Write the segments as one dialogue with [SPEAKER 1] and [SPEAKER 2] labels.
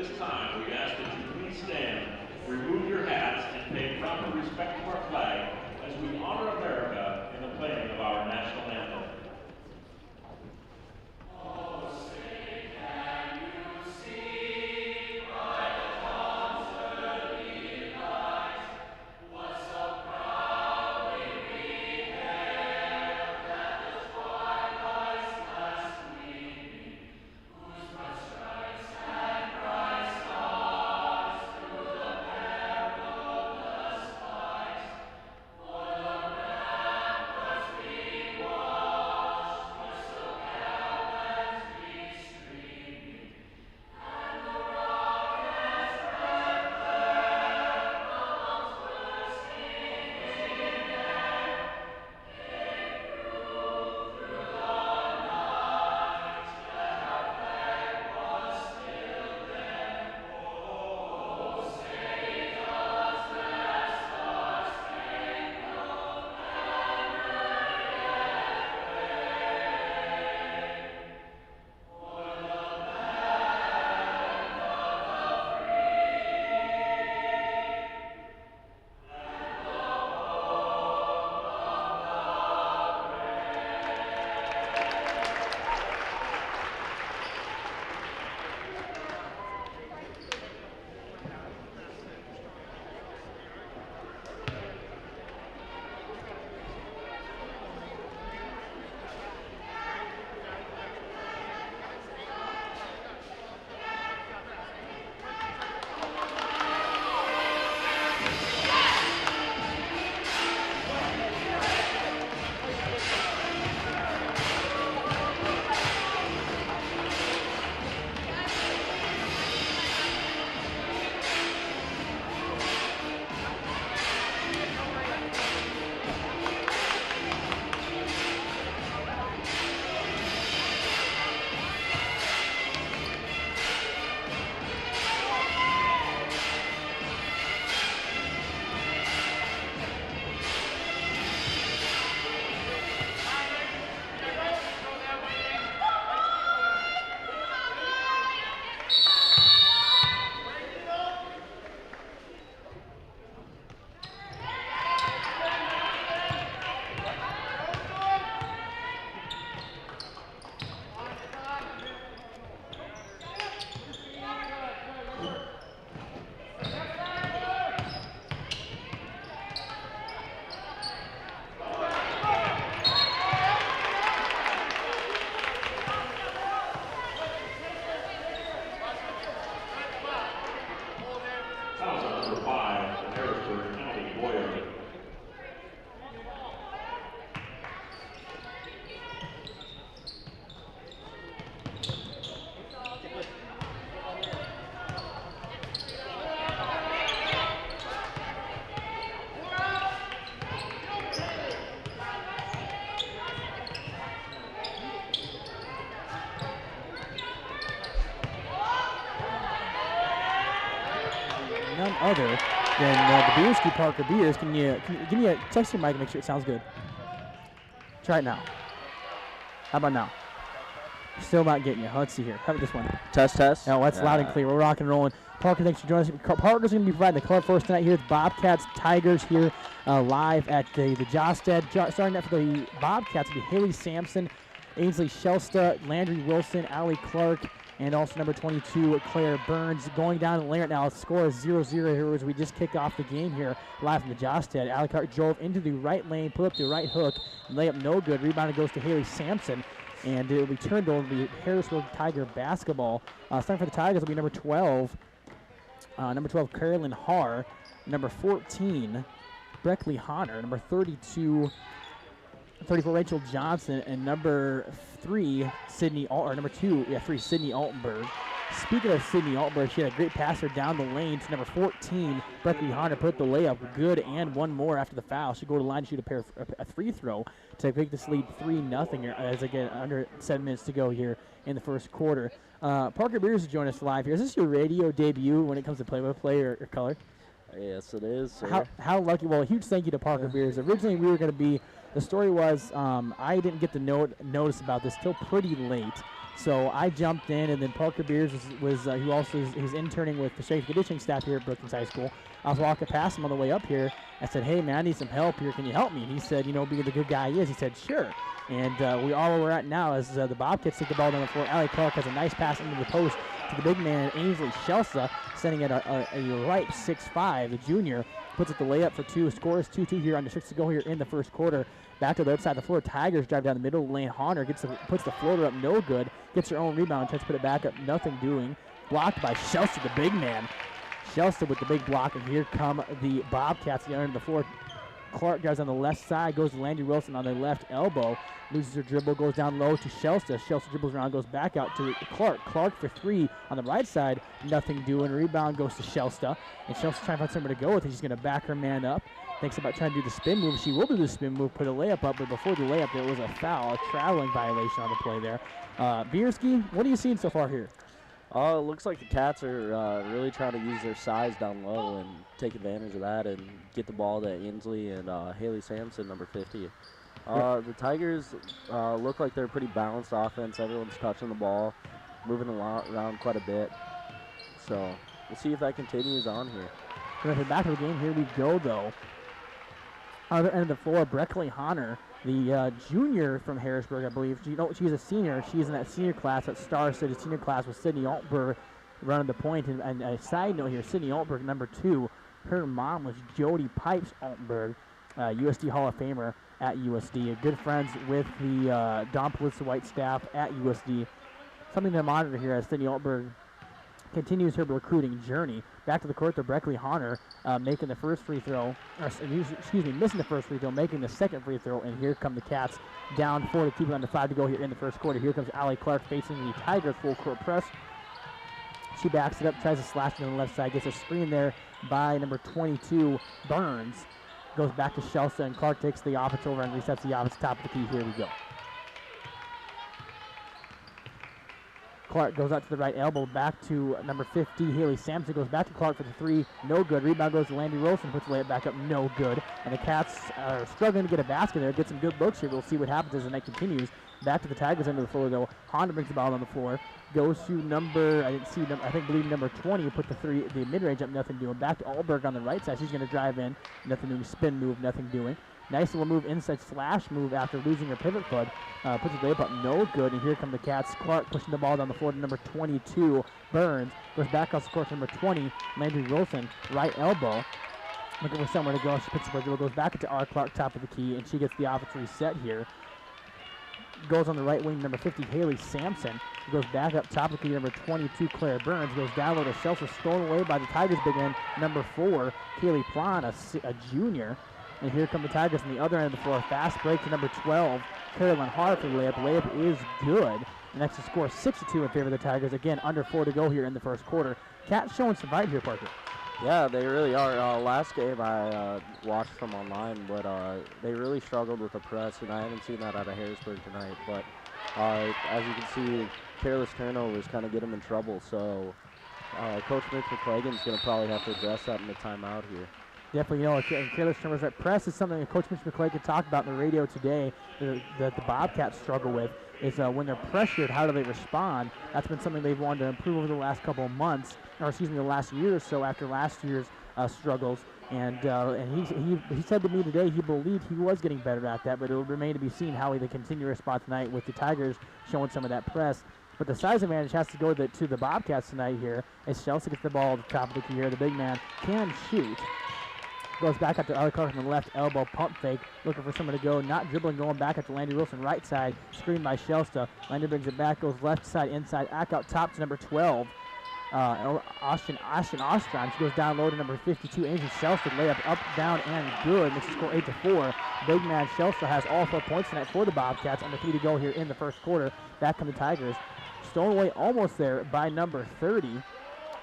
[SPEAKER 1] this time, we ask that you please stand, remove your hats, and pay proper respect to our flag as we honor America in the playing of our national anthem. Number 5, the Harrisburg County Boyer.
[SPEAKER 2] None other than the Bierski Parker Beers. Can you give me a text your mic and make sure it sounds good? Try it now. How about now? Still not getting you. Let's see here. How about this one?
[SPEAKER 3] Test.
[SPEAKER 2] No, that's loud and clear. We're rocking and rolling. Parker, thanks for joining us. Parker's going to be providing the color for us tonight here. It's Bobcats Tigers here live at the Jostad. Starting out for the Bobcats will be Haley Sampson, Ainsley Shelsta, Landry Wilson, Allie Clark, and also number 22, Claire Burns. Going down the lane right now, the score is 0-0 here as we just kick off the game here live from the Jostad. Allie Clark drove into the right lane, put up the right hook, layup no good. Rebound goes to Haley Sampson, and it will be turned over to the Harrisburg Tiger basketball. Starting for the Tigers will be number 12, Carolyn Haar, number 14, Breckley Honner, number 34, Rachel Johnson, and number 3, Sydney Altenberg. Speaking of Sydney Altenberg, she had a great passer down the lane to number 14, Breckley Honner, put the layup good and one more after the foul. She'll go to the line to shoot a free throw to make this lead 3-0 as again under 7 minutes to go here in the first quarter. Parker Beers is joining us live here. Is this your radio debut when it comes to play-by-play or color?
[SPEAKER 3] Yes, it is, sir.
[SPEAKER 2] How lucky. Well, a huge thank you to Parker Beers. Originally, we were going to be, the story was I didn't get the notice about this till pretty late. So I jumped in, and then Parker Beers who also is interning with the strength and conditioning staff here at Brookings High School. I was walking past him on the way up here. I said, hey, man, I need some help here. Can you help me? And he said, being the good guy he is, he said, sure. And we are where we're at now as the Bobcats take the ball down the floor. Allie Clark has a nice pass into the post to the big man, Ainsley Shelsa, sending it a ripe 6'5", the junior. Puts it the layup for 2, scores 2-2 here, under 6 to go here in the first quarter. Back to the other side of the floor. Tigers drive down the middle lane. Honor puts the floater up, no good. Gets her own rebound, tries to put it back up, nothing doing. Blocked by Shelsa, the big man. Shelsa with the big block, and here come the Bobcats the end of the floor. Clark drives on the left side, goes to Landry Wilson on the left elbow. Loses her dribble, goes down low to Shelsa. Shelsa dribbles around, goes back out to Clark. Clark for 3 on the right side, nothing doing. Rebound goes to Shelsa, and Shelsa trying to find somewhere to go with it. She's going to back her man up. Thinks about trying to do the spin move. She will do the spin move, put a layup up, but before the layup, there was a foul, a traveling violation on the play there. Bierski, what are you seeing so far here?
[SPEAKER 3] It looks like the Cats are really trying to use their size down low and take advantage of that and get the ball to Ainsley and Haley Sampson, number 50. The Tigers look like they're a pretty balanced offense. Everyone's touching the ball, moving around quite a bit. So we'll see if that continues on here.
[SPEAKER 2] Going to head back to the game. Here we go, though. Other end of the floor, Breckley Honor, the junior from Harrisburg, I believe. She's a senior. She's in that senior class, that Star City senior class with Sydney Altberg running the point. And a side note here, Sydney Altberg, number 2, her mom was Jody Pipes Altberg, USD Hall of Famer at USD. Good friends with the Don Pulitzer White staff at USD. Something to monitor here as Sydney Altberg continues her recruiting journey. Back to the court, to Breckley Honor, making the first free throw, missing the first free throw, making the second free throw, and here come the Cats down 4 to keep it under 5 to go here in the first quarter. Here comes Allie Clark facing the Tigers full court press. She backs it up, tries to slash it on the left side, gets a screen there by number 22, Burns. Goes back to Shelsa, and Clark takes the offense over and resets the offense top of the key. Here we go. Clark goes out to the right elbow, back to number 50, Haley Sampson. Goes back to Clark for the 3, no good. Rebound goes to Landry Wilson, puts the layup back up, no good. And the Cats are struggling to get a basket there, get some good looks here. We'll see what happens as the night continues. Back to the Tigers end of the floor, though. Honda brings the ball on the floor. Goes to number 20, put the mid-range up, nothing doing. Back to Altberg on the right side. She's going to drive in, nothing doing. Spin move, nothing doing. Nice little move, inside slash move after losing her pivot foot. Puts the layup up, no good. And here come the Cats. Clark pushing the ball down the floor to number 22, Burns. Goes back off the court to number 20, Landry Wilson, right elbow. Looking for somewhere to go. She picks up her dribble, goes back into R. Clark, top of the key, and she gets the offense reset here. Goes on the right wing, number 50, Haley Sampson. Goes back up top of the key, number 22, Claire Burns. Goes down low to Shelsa, stolen away by the Tigers big end, number 4, Kaylee Plan, a junior. And here come the Tigers on the other end of the floor. Fast break to number 12, Carolyn Hart for the layup. Layup is good. And that's the score 6-2 in favor of the Tigers. Again, under 4 to go here in the first quarter. Cats showing some fight here, Parker.
[SPEAKER 3] Yeah, they really are. Last game I watched from online, but they really struggled with the press, and I haven't seen that out of Harrisburg tonight. But as you can see, careless turnovers kind of get them in trouble. So Coach Mitch McClagan's going to probably have to address that in the timeout here.
[SPEAKER 2] Definitely, careless turnovers. That press is something that Coach Mitch McClagan talked about in the radio today that the Bobcats struggle with. Is when they're pressured, how do they respond? That's been something they've wanted to improve over the last couple of months, the last year or so after last year's struggles. And he said to me today he believed he was getting better at that, but it will remain to be seen how they continue to respond tonight with the Tigers showing some of that press. But the size advantage has to go to the Bobcats tonight here as Chelsea gets the ball at the top of the key here. The big man can shoot. Goes back up to Allie Clark on the left elbow, pump fake, looking for someone to go, not dribbling, going back up to Landry Wilson, right side, screen by Shelsta. Landry brings it back, goes left side, inside, back out top to number 12, Ashton Ostrom. She goes down low to number 52, Angel Shelsta, layup up, down, and good. Makes the score 8-4. Big man Shelsta has all 4 points tonight for the Bobcats, under 3 to go here in the first quarter. Back come the Tigers. Stolen away almost there by number 30,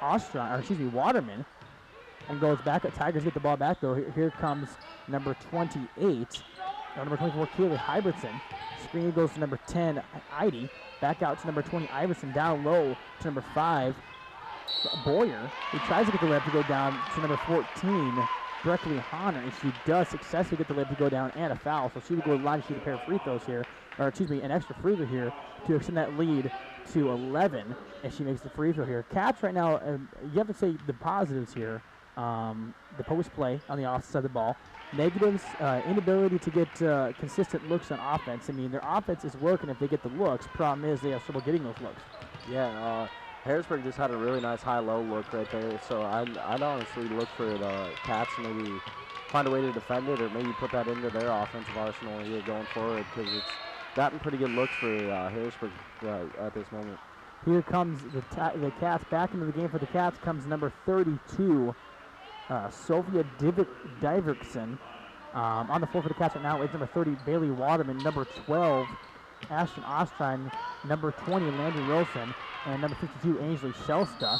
[SPEAKER 2] Waterman. And goes back at Tigers, get the ball back though. Here comes number 28. Number 24, Keely Hybertson. Screen goes to number 10, Heidi. Back out to number 20, Iverson. Down low to number 5, Boyer. He tries to get the left to go down to number 14, Breckley Honor, and she does successfully get the layup to go down and a foul. So she will go to the line to shoot a pair of free throws here, or excuse me, an extra free throw here to extend that lead to 11, and she makes the free throw here. Cats right now, you have to say the positives here. The post play on the offensive side of the ball. Negatives, inability to get consistent looks on offense. I mean, their offense is working if they get the looks. Problem is they have trouble getting those looks.
[SPEAKER 3] Yeah, Harrisburg just had a really nice high-low look right there, so I'd honestly look for the Cats to maybe find a way to defend it or maybe put that into their offensive arsenal here going forward, because it's gotten pretty good looks for Harrisburg at this moment.
[SPEAKER 2] Here comes the Cats. Back into the game for the Cats comes number 32, Sophia Diverkson. On the floor for the Cats right now is number 30, Bailey Waterman, number 12, Ashton Ostrein, number 20, Landry Wilson, and number 52, Ainsley Shelsta.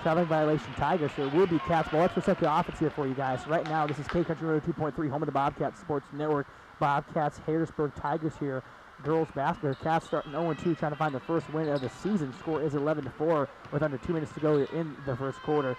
[SPEAKER 2] Traveling violation Tigers, so it will be Cats ball. Let's reset the offense here for you guys. Right now, this is K-Country Radio 2.3, home of the Bobcats Sports Network. Bobcats, Harrisburg Tigers here. Girls basketball. Cats starting 0-2, trying to find the first win of the season. Score is 11-4 with under 2 minutes to go in the first quarter.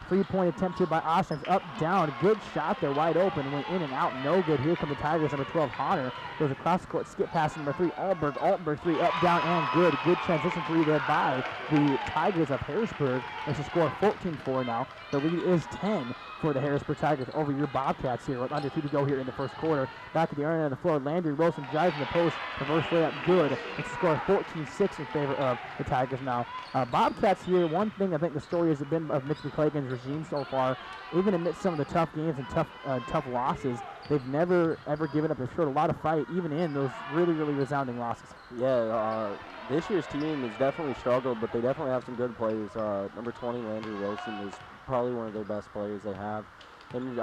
[SPEAKER 2] 3-point attempt here by Ostrom. Up, down. Good shot there. Wide open. Went in and out. No good. Here come the Tigers. Number 12, Honor. Goes across the court. Skip pass number 3, Alberg. Alberg 3. Up, down, and good. Good transition 3 there by the Tigers of Harrisburg. It's a score 14-4 now. The lead is 10 for the Harrisburg Tigers over your Bobcats here with under 2 to go here in the first quarter. Back at the area on the floor, Landry Wilson drives in the post, reverse layup, good. It's a score 14-6 in favor of the Tigers now. Bobcats here, one thing I think the story has been of Mitch McClagan's regime so far, even amidst some of the tough games and tough losses, they've never ever given up. They've showed a lot of fight, even in those really, really resounding losses.
[SPEAKER 3] Yeah, this year's team has definitely struggled, but they definitely have some good players. Number 20, Landry Wilson, is probably one of their best players they have. And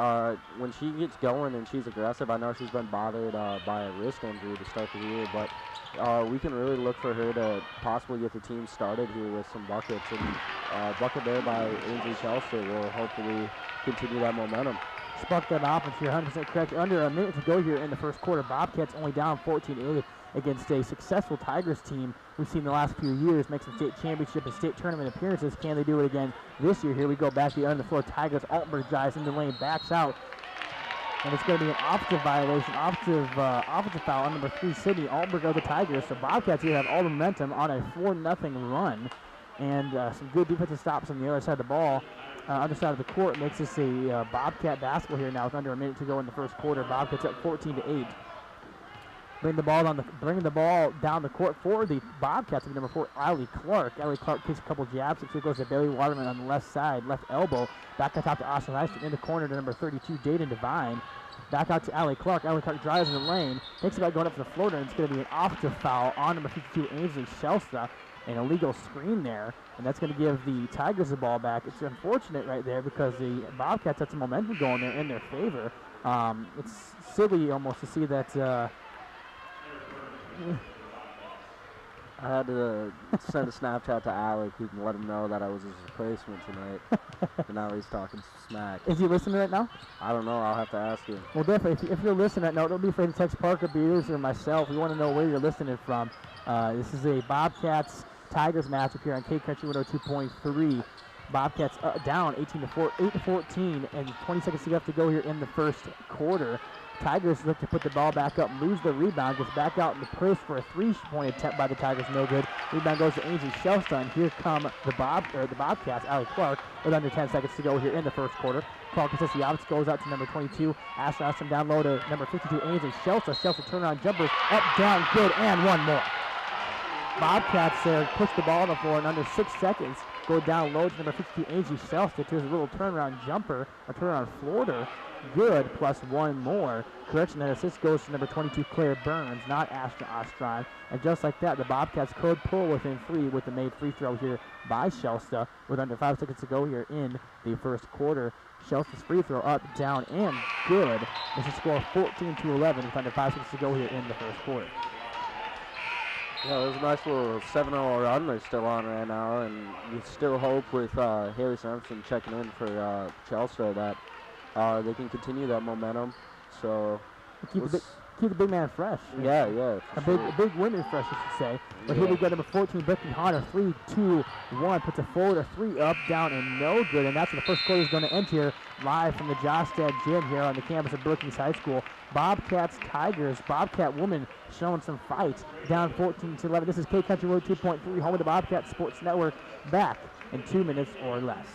[SPEAKER 3] when she gets going and she's aggressive, I know she's been bothered by a wrist injury to start the year, but we can really look for her to possibly get the team started here with some buckets. And bucket there by Ainsley Chelsea will hopefully continue that momentum.
[SPEAKER 2] Spark that offense here, 100% correct. Under a minute to go here in the first quarter. Bobcats only down 14-8 against a successful Tigers team we've seen the last few years make some state championship and state tournament appearances. Can they do it again this year? Here we go back to the under the floor. Tigers, Altberg drives in the lane, backs out. And it's going to be an offensive violation, offensive foul on number 3, Sydney Altberg of the Tigers. So Bobcats here have all the momentum on a 4-0 run. And some good defensive stops on the other side of the ball. Other side of the court makes this a Bobcat basketball here now with under a minute to go in the first quarter. Bobcats up 14-8. Bringing the ball down the court for the Bobcats with number 4, Allie Clark. Allie Clark takes a couple jabs. It goes to Bailey Waterman on the left side, left elbow. Back on top to Austin Eiston in the corner to number 32, Dayton Devine. Back out to Allie Clark. Allie Clark drives in the lane. Takes about going up to the floater, and it's going to be an offensive foul on number 52, Ainsley Shelsta. An illegal screen there, and that's going to give the Tigers the ball back. It's unfortunate right there because the Bobcats had some momentum going there in their favor. It's silly almost to see that.
[SPEAKER 3] I had to send a Snapchat to Alec and let him know that I was his replacement tonight. And now he's talking smack.
[SPEAKER 2] Is he listening right now?
[SPEAKER 3] I don't know. I'll have to ask him.
[SPEAKER 2] Well, definitely. If you're listening right now, don't be afraid to text Parker Beers or myself. We want to know where you're listening from. This is a Bobcats Tigers matchup here on K-Country 102.3. Bobcats down 8-14, and 20 seconds to go here in the first quarter. Tigers look to put the ball back up, lose the rebound, gets back out in the post for a 3-point attempt by the Tigers, no good. Rebound goes to Ainsley Shelsta, and here come the Bobcats, Allie Clark, with under 10 seconds to go here in the first quarter. Clark assists the opposite, goes out to number 22, Ashton down low to number 52, Ainsley Shelsta. Shelsta turnaround jumper, up, down, good, and one more. Bobcats there push the ball on the floor in under 6 seconds. Go down low to number 52, Ainsley Shelsta, to his little turnaround jumper, or turnaround floater. Good, plus one more. Correction, that assist goes to number 22, Claire Burns, not Ashton Ostron. And just like that, the Bobcats could pull within 3 with the made free throw here by Shelsta with under 5 seconds to go here in the first quarter. Shelsta's free throw up, down, and good. This is score 14-11 with under 5 seconds to go here in the first quarter.
[SPEAKER 3] Yeah, there's a nice little 7-0 run they're still on right now, and we still hope with Haley Sampson checking in for Chelsea that they can continue that momentum. So
[SPEAKER 2] keep the big man fresh.
[SPEAKER 3] Yeah, yeah.
[SPEAKER 2] A big winner fresh, I should say. But here we go, number 14, Brittany Hunter. 3, 2, 1. Puts it forward, a 3 up, down, and no good. And that's where the first quarter is going to end here, live from the Jostad Gym here on the campus of Brookings High School. Bobcats, Tigers. Bobcat woman showing some fight. Down 14-11. This is K-Country Road 2.3, home of the Bobcat Sports Network. Back in 2 minutes or less.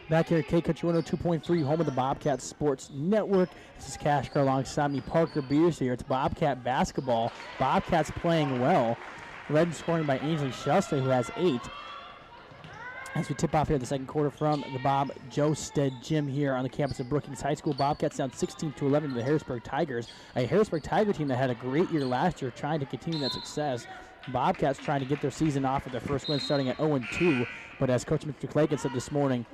[SPEAKER 2] Back here at K-Country 102.3, home of the Bobcat Sports Network. This is Kashkar alongside me, Parker Beers here. It's Bobcat basketball. Bobcats playing well. Led in scoring by Ainsley Shelstad, who has 8. As we tip off here the second quarter from the Bob Jostad Gym here on the campus of Brookings High School. Bobcats down 16-11 to the Harrisburg Tigers. A Harrisburg Tiger team that had a great year last year, trying to continue that success. Bobcats trying to get their season off with their first win, starting at 0-2. But as Coach Mr. Clayton said this morning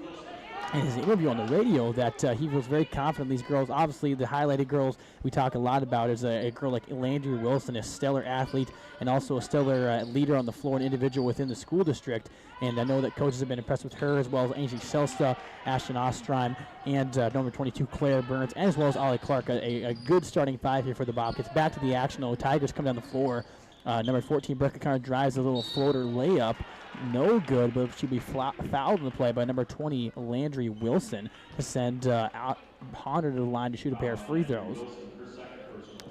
[SPEAKER 2] in his interview on the radio, that he was very confident in these girls. Obviously, the highlighted girls we talk a lot about is a girl like Landry Wilson, a stellar athlete and also a stellar leader on the floor and individual within the school district. And I know that coaches have been impressed with her, as well as Angie Selsta, Ashton Ostrom, and number 22, Claire Burns, as well as Ollie Clark. A good starting 5 here for the Bobcats. Back to the action, though. Tigers come down the floor. Number 14, Brecca Carr drives a little floater layup. No good, but she'll be fouled in the play by number 20, Landry Wilson, to send Honor to the line to shoot a pair of free throws.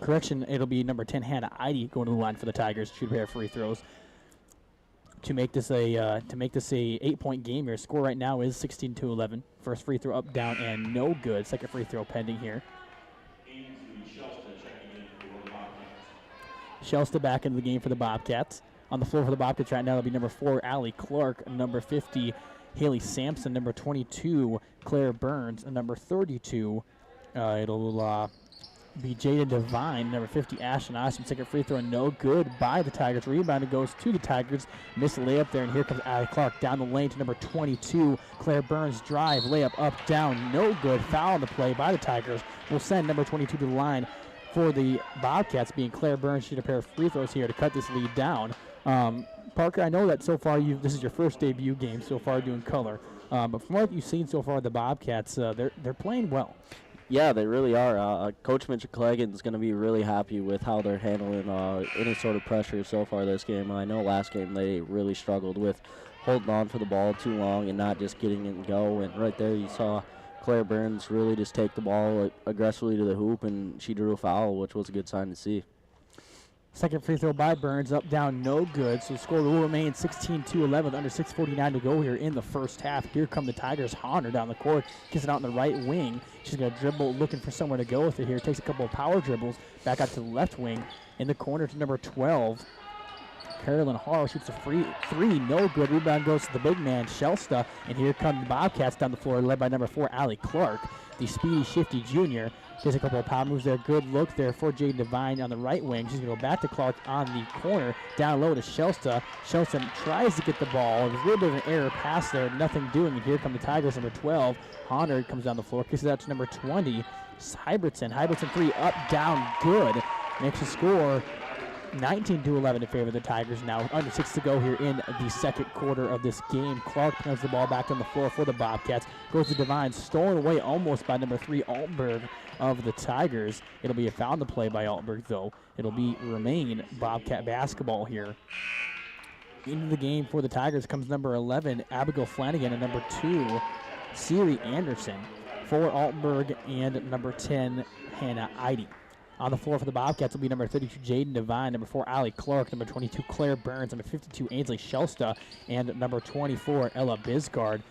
[SPEAKER 2] Correction, it'll be number 10, Hannah Eide, going to the line for the Tigers to shoot a pair of free throws. To make this a 8-point game here. Score right now is 16-11. First free throw up, down, and no good. Second free throw pending here. Shelsta back into the game for the Bobcats. On the floor for the Bobcats right now, that'll be number 4, Allie Clark, number 50, Haley Sampson, number 22, Claire Burns, and number 32, it'll be Jada Devine, number 50, Ashton Osmond. Second free throw, no good by the Tigers. Rebound, it goes to the Tigers. Missed the layup there, and here comes Allie Clark down the lane to number 22, Claire Burns. Drive, layup, up, down, no good. Foul on the play by the Tigers. Will send number 22 to the line for the Bobcats, being Claire Burns. Shoot a pair of free throws here to cut this lead down. Parker, I know that so far this is your first debut game so far doing color, but from what you've seen so far, the Bobcats, they're playing well.
[SPEAKER 3] Yeah, they really are. Coach Mitchell Cleggan is going to be really happy with how they're handling any sort of pressure so far this game. I know last game they really struggled with holding on for the ball too long and not just getting it and go. And right there you saw Claire Burns really just take the ball aggressively to the hoop, and she drew a foul, which was a good sign to see.
[SPEAKER 2] Second free throw by Burns, up, down, no good. So the score will remain 16-11 with under 6:49 to go here in the first half. Here come the Tigers. Honor down the court, gets it out in the right wing. She's going to dribble, looking for somewhere to go with it here. Takes a couple of power dribbles, back out to the left wing. In the corner to number 12, Carolyn Harrell shoots a free 3, no good. Rebound goes to the big man, Shelsta. And here come the Bobcats down the floor, led by number 4, Allie Clark, the speedy, shifty junior. There's a couple of power moves there. Good look there for Jade Devine on the right wing. She's going to go back to Clark on the corner. Down low to Shelsta. Shelsta tries to get the ball. There's a little bit of an error pass there. Nothing doing. And here come the Tigers. Number 12, Honor, comes down the floor. Kisses out to number 20, Hybertson. Hybertson 3, up, down, good. Makes a score 19-11 in favor of the Tigers now. Under 6 to go here in the second quarter of this game. Clark brings the ball back on the floor for the Bobcats. Goes to Devine, stolen away almost by number 3 Altberg of the Tigers. It'll be a foul to play by Altberg, though. It'll remain Bobcat basketball here. Into the game for the Tigers comes number 11, Abigail Flanagan, and number 2, Siri Anderson. For Altberg and number 10, Hannah Eide. On the floor for the Bobcats will be number 32, Jaden Devine, number 4, Allie Clark, number 22, Claire Burns, number 52, Ainsley Shelsta, and number 24, Ella Bisgard.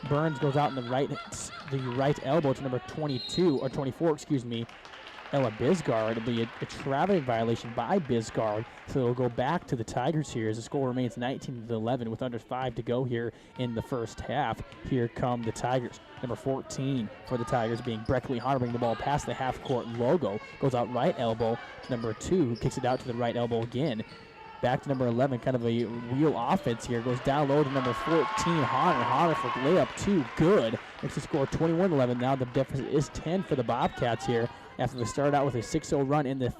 [SPEAKER 2] Burns goes out in the right elbow to number 24, Ella Bisgard. It'll be a traveling violation by Bisgard, so it'll go back to the Tigers here as the score remains 19-11 with under 5 to go here in the first half. Here come the Tigers. Number 14 for the Tigers being Breckley Hunter, bringing the ball past the half-court logo. Goes out right elbow to number 2, who kicks it out to the right elbow again. Back to number 11, kind of a wheel offense here. Goes down low to number 14, Hunter. Hunter for layup, 2, good. Makes the score 21-11. Now the deficit is 10 for the Bobcats here. After they started out with a 6-0 run in the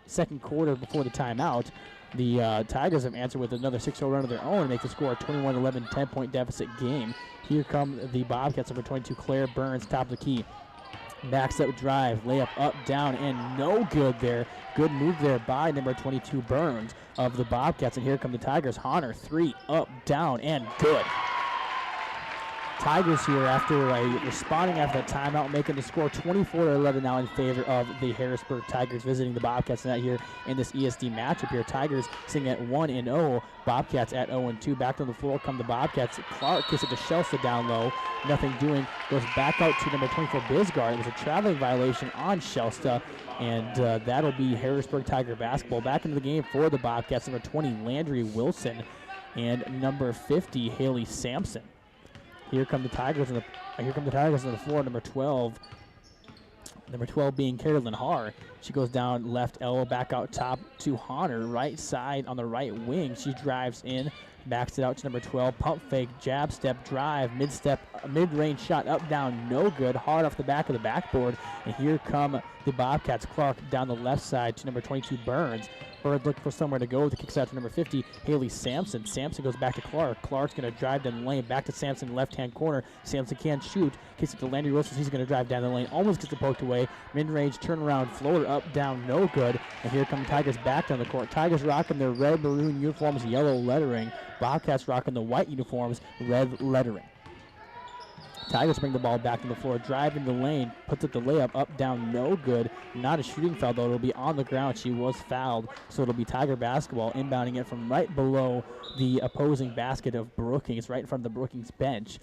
[SPEAKER 2] second quarter before the timeout, the Tigers have answered with another 6-0 run of their own and make the score a 21-11 10-point deficit game. Here come the Bobcats, number 22, Claire Burns, top of the key. Backs up drive, layup up, down, and no good there. Good move there by number 22, Burns of the Bobcats. And here come the Tigers. Hunter, 3, up, down, and good. Tigers here responding after that timeout, making the score 24-11 now in favor of the Harrisburg Tigers, visiting the Bobcats tonight here in this ESD matchup here. Tigers sitting at 1-0, Bobcats at 0-2. Back on the floor come the Bobcats. Clark kicks it to Shelsa down low. Nothing doing. Goes back out to number 24, Bisgard. It was a traveling violation on Shelsta, and that'll be Harrisburg Tiger basketball. Back into the game for the Bobcats, number 20, Landry Wilson, and number 50, Haley Sampson. Here come the Tigers on the floor. Number 12 being Carolyn Haar. She goes down left elbow, back out top to Hunter, right side on the right wing. She drives in, backs it out to number 12. Pump fake, jab step, drive, mid-range shot, up, down, no good. Hard off the back of the backboard. And here come the Bobcats. Clark down the left side to number 22, Burns. Bird looking for somewhere to go. The kicks out to number 50, Haley Sampson. Sampson goes back to Clark. Clark's going to drive down the lane. Back to Sampson, left-hand corner. Sampson can't shoot. Kicks it to Landry Wilson. He's going to drive down the lane. Almost gets it poked away. Mid-range turnaround floater, up, down, no good. And here come the Tigers back down the court. Tigers rocking their red maroon uniforms, yellow lettering. Bobcats rocking the white uniforms, red lettering. Tigers bring the ball back to the floor, driving the lane, puts it the layup, up, down, no good. Not a shooting foul, though. It'll be on the ground. She was fouled, so it'll be Tiger basketball, inbounding it from right below the opposing basket of Brookings, right in front of the Brookings bench.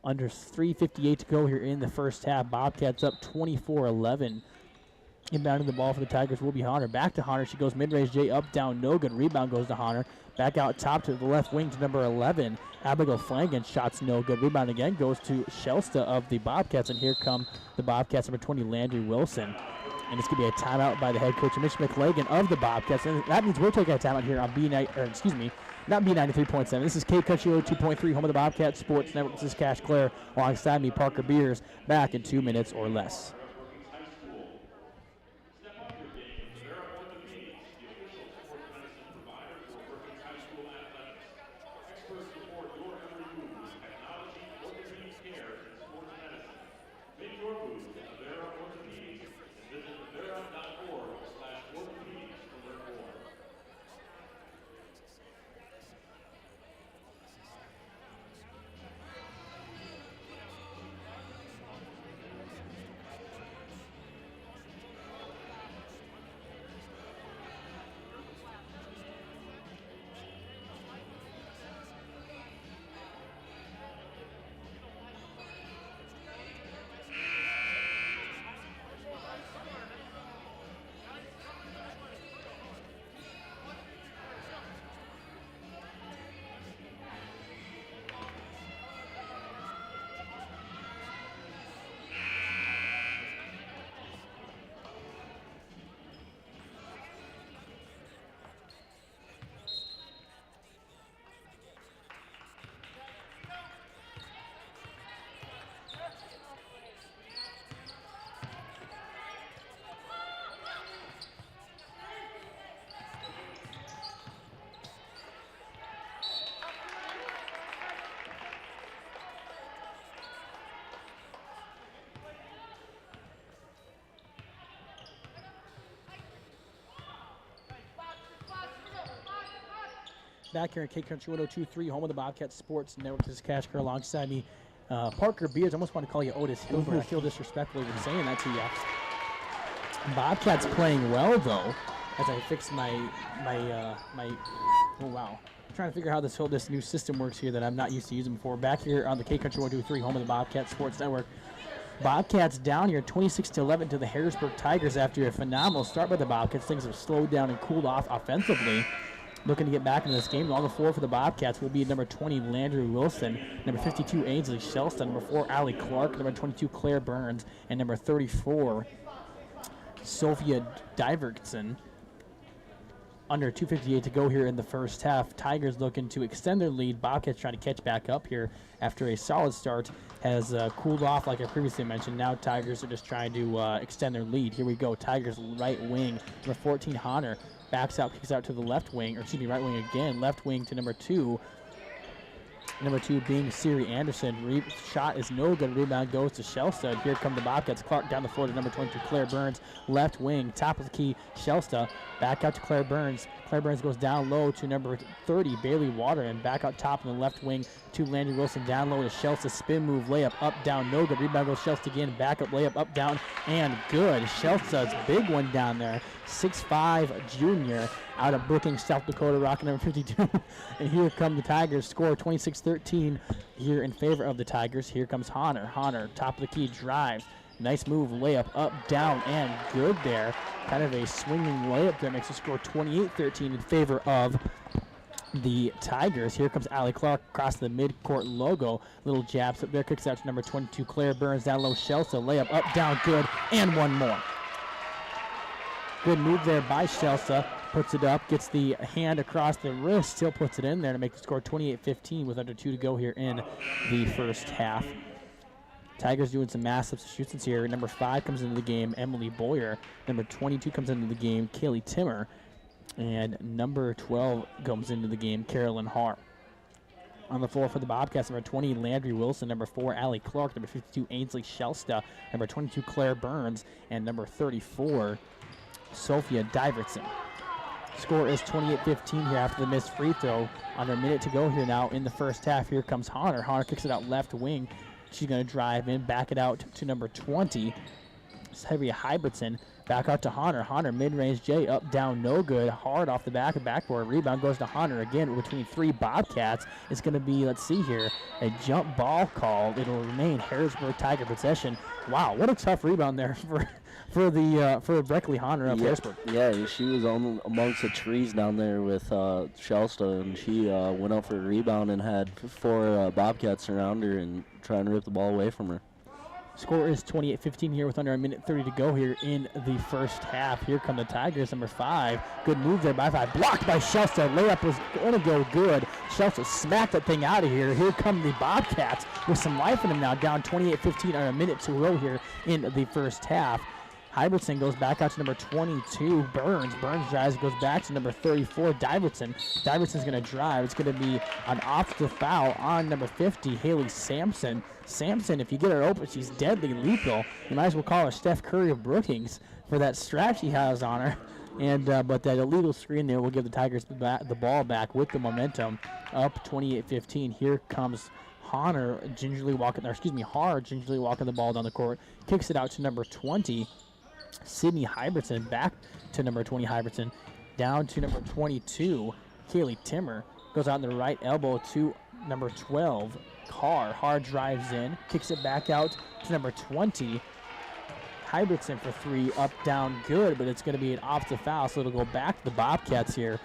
[SPEAKER 2] Under 3:58 to go here in the first half. Bobcats up 24-11. Inbounding the ball for the Tigers will be Hunter. Back to Hunter. She goes mid-range J, up, down, no good. Rebound goes to Hunter. Back out top to the left wing to number 11. Abigail Flanagan, shots no good. Rebound again goes to Shelsta of the Bobcats. And here come the Bobcats, number 20, Landry Wilson. And it's going to be a timeout by the head coach, Mitch McLagan of the Bobcats. And that means we're taking a timeout here on not B93.7. This is K-Country 2.3, home of the Bobcats Sports Network. This is Cash Clare alongside me, Parker Beers. Back in 2 minutes or less. back here in K-Country 102.3, home of the Bobcats Sports Network. This is Cash Kerr alongside me. Parker Beers, I almost want to call you Otis Hill, but I feel disrespectful even saying that to you. Bobcats playing well, though, as I fix my oh, wow. I'm trying to figure out how this new system works here that I'm not used to using before. Back here on the K-Country 102.3, home of the Bobcats Sports Network. Bobcats down here 26-11 to the Harrisburg Tigers after a phenomenal start by the Bobcats. Things have slowed down and cooled off offensively. Looking to get back into this game. On the floor for the Bobcats will be number 20, Landry Wilson, number 52, Ainsley Shelston, number 4, Allie Clark, number 22, Claire Burns, and number 34, Sophia Divertson. Under 2:58 to go here in the first half. Tigers looking to extend their lead. Bobcats trying to catch back up here after a solid start has cooled off, like I previously mentioned. Now Tigers are just trying to extend their lead. Here we go. Tigers right wing. Number 14, Honor, backs out, kicks out to the left wing, or excuse me, right wing again. Left wing to number 2. Number 2 being Siri Anderson. Shot is no good. Rebound goes to Shelston. Here come the Bobcats. Clark down the floor to number 22, Claire Burns. Left wing, top of the key, Shelston. Back out to Claire Burns. Claire Burns goes down low to number 30, Bailey Water. And back out top in the left wing to Landry Wilson. Down low to Shelston. Spin move, layup, up, down, no good. Rebound goes Shelston again. Back up, layup, up, down, and good. Shelston's big one down there. 6'5" junior out of Brookings, South Dakota, rocking number 52. And here come the Tigers. Score 26-13 here in favor of the Tigers. Here comes Honor. Honor, top of the key, drives. Nice move, layup, up, down, and good there. Kind of a swinging layup there. Makes the score 28-13 in favor of the Tigers. Here comes Allie Clark across the midcourt logo. Little jabs up there. Kicks out to number 22, Claire Burns. Down low, Shelston. Layup, up, down, good, and one more. Good move there by Shelston. Puts it up, gets the hand across the wrist, still puts it in there to make the score 28-15 with under 2 to go here in the first half. Tigers doing some mass substitutions here. Number 5 comes into the game, Emily Boyer. Number 22 comes into the game, Kaylee Timmer. And number 12 comes into the game, Carolyn Hart. On the floor for the Bobcats, number 20, Landry Wilson. Number 4, Allie Clark. Number 52, Ainsley Shelston. Number 22, Claire Burns. And number 34, Sophia Divertson. Score is 28-15 here after the missed free throw. Under a minute to go here now in the first half. Here comes Honor. Honor kicks it out left wing. She's going to drive in, back it out to number 20, Sylvia Hybertson. Back out to Honor. Honor mid-range J, up, down, no good. Hard off the back of backboard. Rebound goes to Honor again between 3 Bobcats. It's going to be, let's see here, a jump ball call. It'll remain Harrisburg Tiger possession. Wow, what a tough rebound there for Breckley Honor of Harrisburg.
[SPEAKER 3] Yeah, she was amongst the trees down there with Shelston, and she went up for a rebound and had 4 Bobcats around her and trying to rip the ball away from her.
[SPEAKER 2] Score is 28-15 here with under a minute 30 to go here in the first half. Here come the Tigers, number 5. Good move there by 5. Blocked by Shelston. Layup was going to go good. Shelston smacked that thing out of here. Here come the Bobcats with some life in them now. Down 28-15 under a minute to go here in the first half. Hybertson goes back out to number 22, Burns. Burns drives, goes back to number 34, Divertson. Divertson's going to drive. It's going to be an offensive foul on number 50, Haley Sampson. Sampson, if you get her open, she's deadly lethal. You might as well call her Steph Curry of Brookings for that strap she has on her. And but that illegal screen there will give the Tigers the ball back with the momentum, up 28-15. Here comes Honor gingerly walking, Hard gingerly walking the ball down the court. Kicks it out to number 20. Sydney Hybertson, back to number 20 Hybertson, down to number 22, Kaylee Timmer, goes out in the right elbow to number 12, Carr. Hard drives in, kicks it back out to number 20, Hybertson for 3, up, down, good, but it's going to be an offensive foul, so it'll go back to the Bobcats here.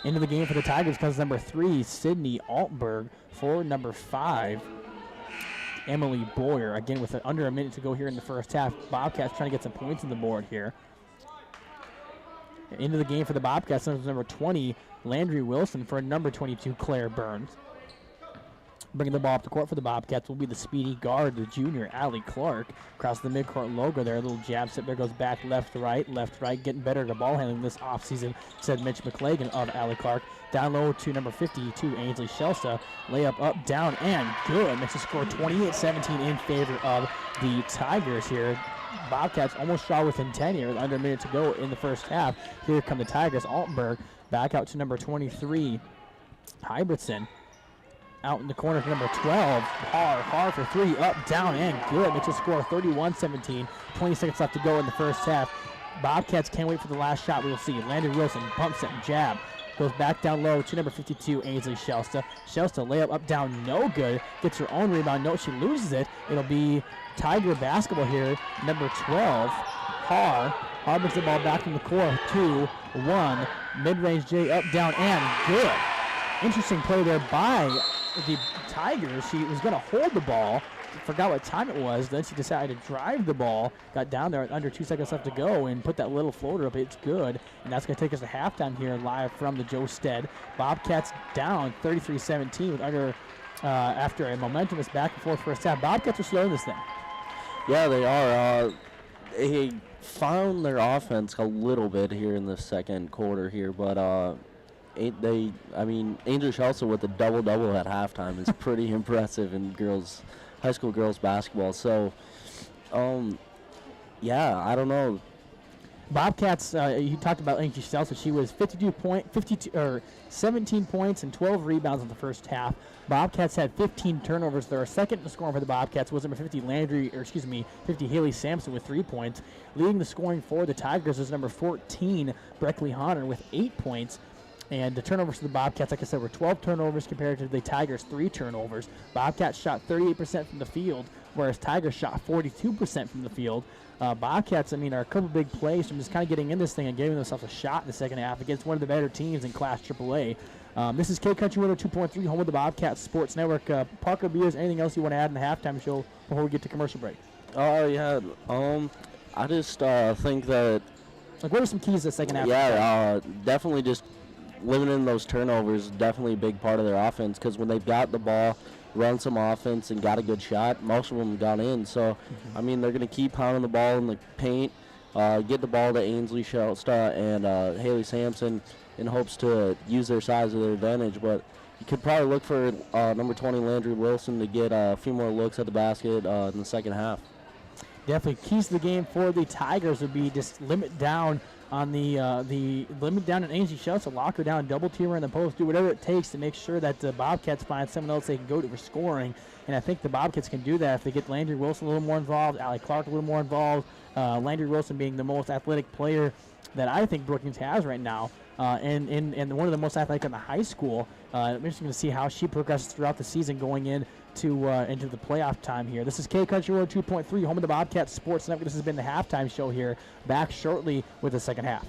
[SPEAKER 2] Into the game for the Tigers comes number 3, Sydney Altberg, for number 5, Emily Boyer, again with under a minute to go here in the first half. Bobcats trying to get some points on the board here. Into the game for the Bobcats, number 20, Landry Wilson, for number 22, Claire Burns. Bringing the ball up the court for the Bobcats will be the speedy guard, the junior, Allie Clark. Across the midcourt logo there, a little jab step there, goes back left, right, getting better at the ball handling this offseason, said Mitch McClagan of Allie Clark. Down low to number 52, Ainsley Shelston. Layup up, down, and good. Makes the score 28-17 in favor of the Tigers here. Bobcats almost shot within 10 here with under a minute to go in the first half. Here come the Tigers. Altenberg back out to number 23, Hybertson out in the corner for number 12. Hard for three, up, down, and good. Makes a score 31-17. 20 seconds left to go in the first half. Bobcats can't wait for the last shot. We'll see. Landon Wilson pumps it and jab. Goes back down low to number 52, Ainsley Shelsta. Shelsta layup up, down, no good. Gets her own rebound. No, she loses it. It'll be Tiger basketball here. Number 12, Har brings the ball back from the core. 2-1. Mid-range J up, down, and good. Interesting play there by the Tigers. She was going to hold the ball. Forgot what time it was. Then she decided to drive the ball. Got down there under 2 seconds left to go and put that little floater up. It's good. And that's going to take us to halftime here live from the Joe Stead. Bobcats down 33-17 with after a momentous back and forth first half. Bobcats are slowing this thing.
[SPEAKER 3] Yeah, they are. They found their offense a little bit here in the second quarter here, but Angel Shelsa with a double-double at halftime is pretty impressive in high school girls basketball. So, yeah, I don't know.
[SPEAKER 2] Bobcats, you talked about Angel Shelsa. She was 17 points and 12 rebounds in the first half. Bobcats had 15 turnovers. Their second in scoring for the Bobcats was number 50 50 Haley Sampson with 3 points. Leading the scoring for the Tigers is number 14 Breckley Honner with 8 points. And the turnovers for the Bobcats, like I said, were 12 turnovers compared to the Tigers' 3 turnovers. Bobcats shot 38% from the field, whereas Tigers shot 42% from the field. Bobcats, are a couple big plays from just kind of getting in this thing and giving themselves a shot in the second half against one of the better teams in Class AAA. This is K Country 102.3, home of the Bobcats Sports Network. Parker Beers, anything else you want to add in the halftime show before we get to commercial break?
[SPEAKER 3] Yeah. I just think that.
[SPEAKER 2] What are some keys to the second half?
[SPEAKER 3] Yeah, definitely just limiting those turnovers is definitely a big part of their offense, because when they've got the ball, run some offense, and got a good shot, most of them got in. So, they're going to keep pounding the ball in the paint, get the ball to Ainsley Shelsta and Haley Sampson in hopes to use their size to their advantage. But you could probably look for number 20, Landry Wilson, to get a few more looks at the basket in the second half.
[SPEAKER 2] Definitely keys to the game for the Tigers would be just limit down on the limit down on Ainsley Shelsta, lock her down, double team her in the post, do whatever it takes to make sure that the Bobcats find someone else they can go to for scoring. And I think the Bobcats can do that if they get Landry Wilson a little more involved, Allie Clark a little more involved. Landry Wilson being the most athletic player that I think Brookings has right now, and one of the most athletic in the high school. I'm interested to see how she progresses throughout the season going into the playoff time here. This is K Country Road 2.3, home of the Bobcats Sports Network. This has been the halftime show here. Back shortly with the second half.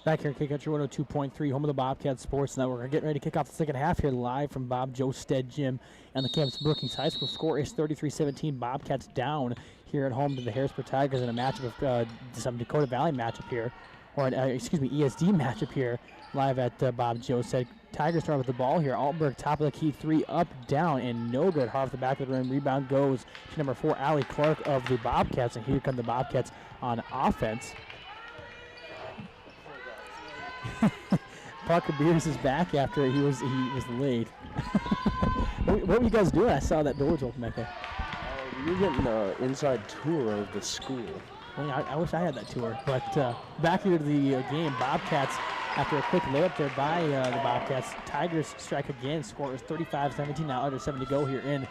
[SPEAKER 2] Back here at K-Country 102.3, home of the Bobcats Sports Network. We're getting ready to kick off the second half here live from Bob Joe Stead Gym on the campus of Brookings High School. Score is 33-17. Bobcats down here at home to the Harrisburg Tigers in a matchup of some Dakota Valley matchup here, or ESD matchup here live at Bob Joe Stead. Tigers start with the ball here. Altenberg, top of the key, 3 up, down, and no good. Hard off the back of the rim. Rebound goes to number 4, Allie Clark of the Bobcats, and here come the Bobcats on offense. Parker Beers is back after he was late. What were you guys doing? I saw that door was open back there.
[SPEAKER 3] We were getting an inside tour of the school.
[SPEAKER 2] Well, I wish I had that tour. But back here to the game, Bobcats, after a quick layup there by the Bobcats, Tigers strike again. Score is 35-17. Now under 7 to go here in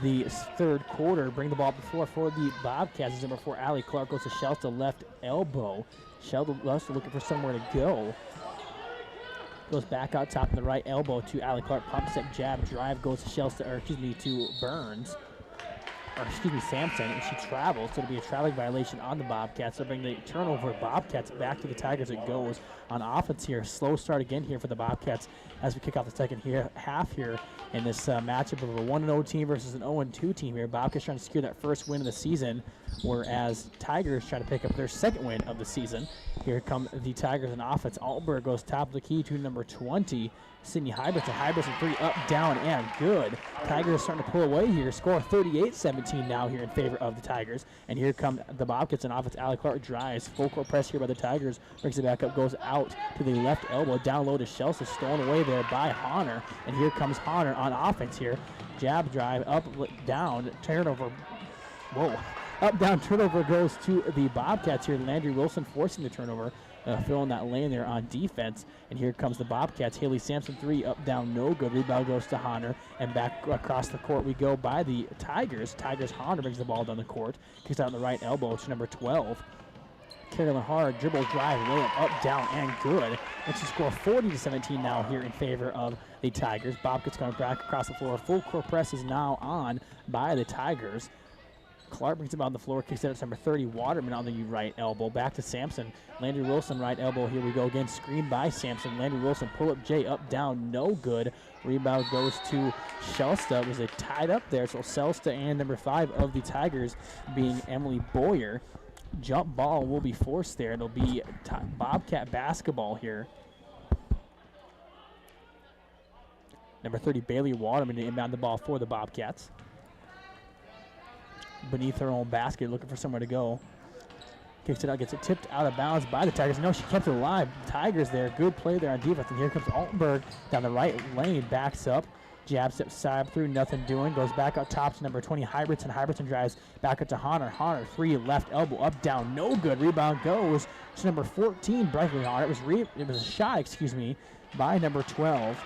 [SPEAKER 2] the third quarter. Bring the ball up the floor for the Bobcats. As number 4, Allie Clark goes to Shelta, left elbow. Shelta looking for somewhere to go. Goes back out top of the right elbow to Allie Clark. Pump step jab drive goes to to Burns. Sampson, and she travels, so it'll be a traveling violation on the Bobcats. They'll bring the turnover Bobcats back to the Tigers. It goes on offense here. Slow start again here for the Bobcats as we kick off the second half here in this matchup of a 1-0 team versus an 0-2 team here. Bobcats trying to secure that first win of the season, whereas Tigers trying to pick up their second win of the season. Here come the Tigers on offense. Altenberg goes top of the key to number 20, Sydney Hybertson. Hybertson 3 up, down, and good. Tigers starting to pull away here. Score 38-17 now here in favor of the Tigers. And here come the Bobcats on offense. Allie Clark drives. Full court press here by the Tigers. Brings it back up, goes out to the left elbow. Down low to Shelsa. Stolen away there by Honor. And here comes Honor on offense here. Jab drive, up, down, turnover. Whoa. Up, down, turnover goes to the Bobcats here. Landry Wilson forcing the turnover. Filling that lane there on defense. And here comes the Bobcats. Haley Sampson 3 up, down, no good. Rebound goes to Honor. And back across the court we go by the Tigers. Honor brings the ball down the court. Kicks out on the right elbow to number 12. Carolyn Hard, dribble, drive, layup, up, down, and good. And she score 40-17 now here in favor of the Tigers. Bobcats going back across the floor. Full court press is now on by the Tigers. Clark brings it on the floor, kicks it out to number 30, Waterman on the right elbow. Back to Sampson. Landry Wilson, right elbow. Here we go again. Screen by Sampson. Landry Wilson, pull up J, up, down, no good. Rebound goes to Shelsta. It was a tied up there, so Shelsta and number 5 of the Tigers being Emily Boyer. Jump ball will be forced there. It'll be Bobcat basketball here. Number 30, Bailey Waterman to inbound the ball for the Bobcats. Beneath her own basket, looking for somewhere to go. Kicks it out, gets it tipped out of bounds by the Tigers. No, she kept it alive. Tigers there, good play there on defense. And here comes Altenberg down the right lane, backs up. Jab step side through, nothing doing. Goes back up top to number 20, Hybertson. Hybertson drives back up to Honor. Honor 3, left elbow, up, down, no good. Rebound goes to number 14, Bradley Honor. It was a shot, by number 12.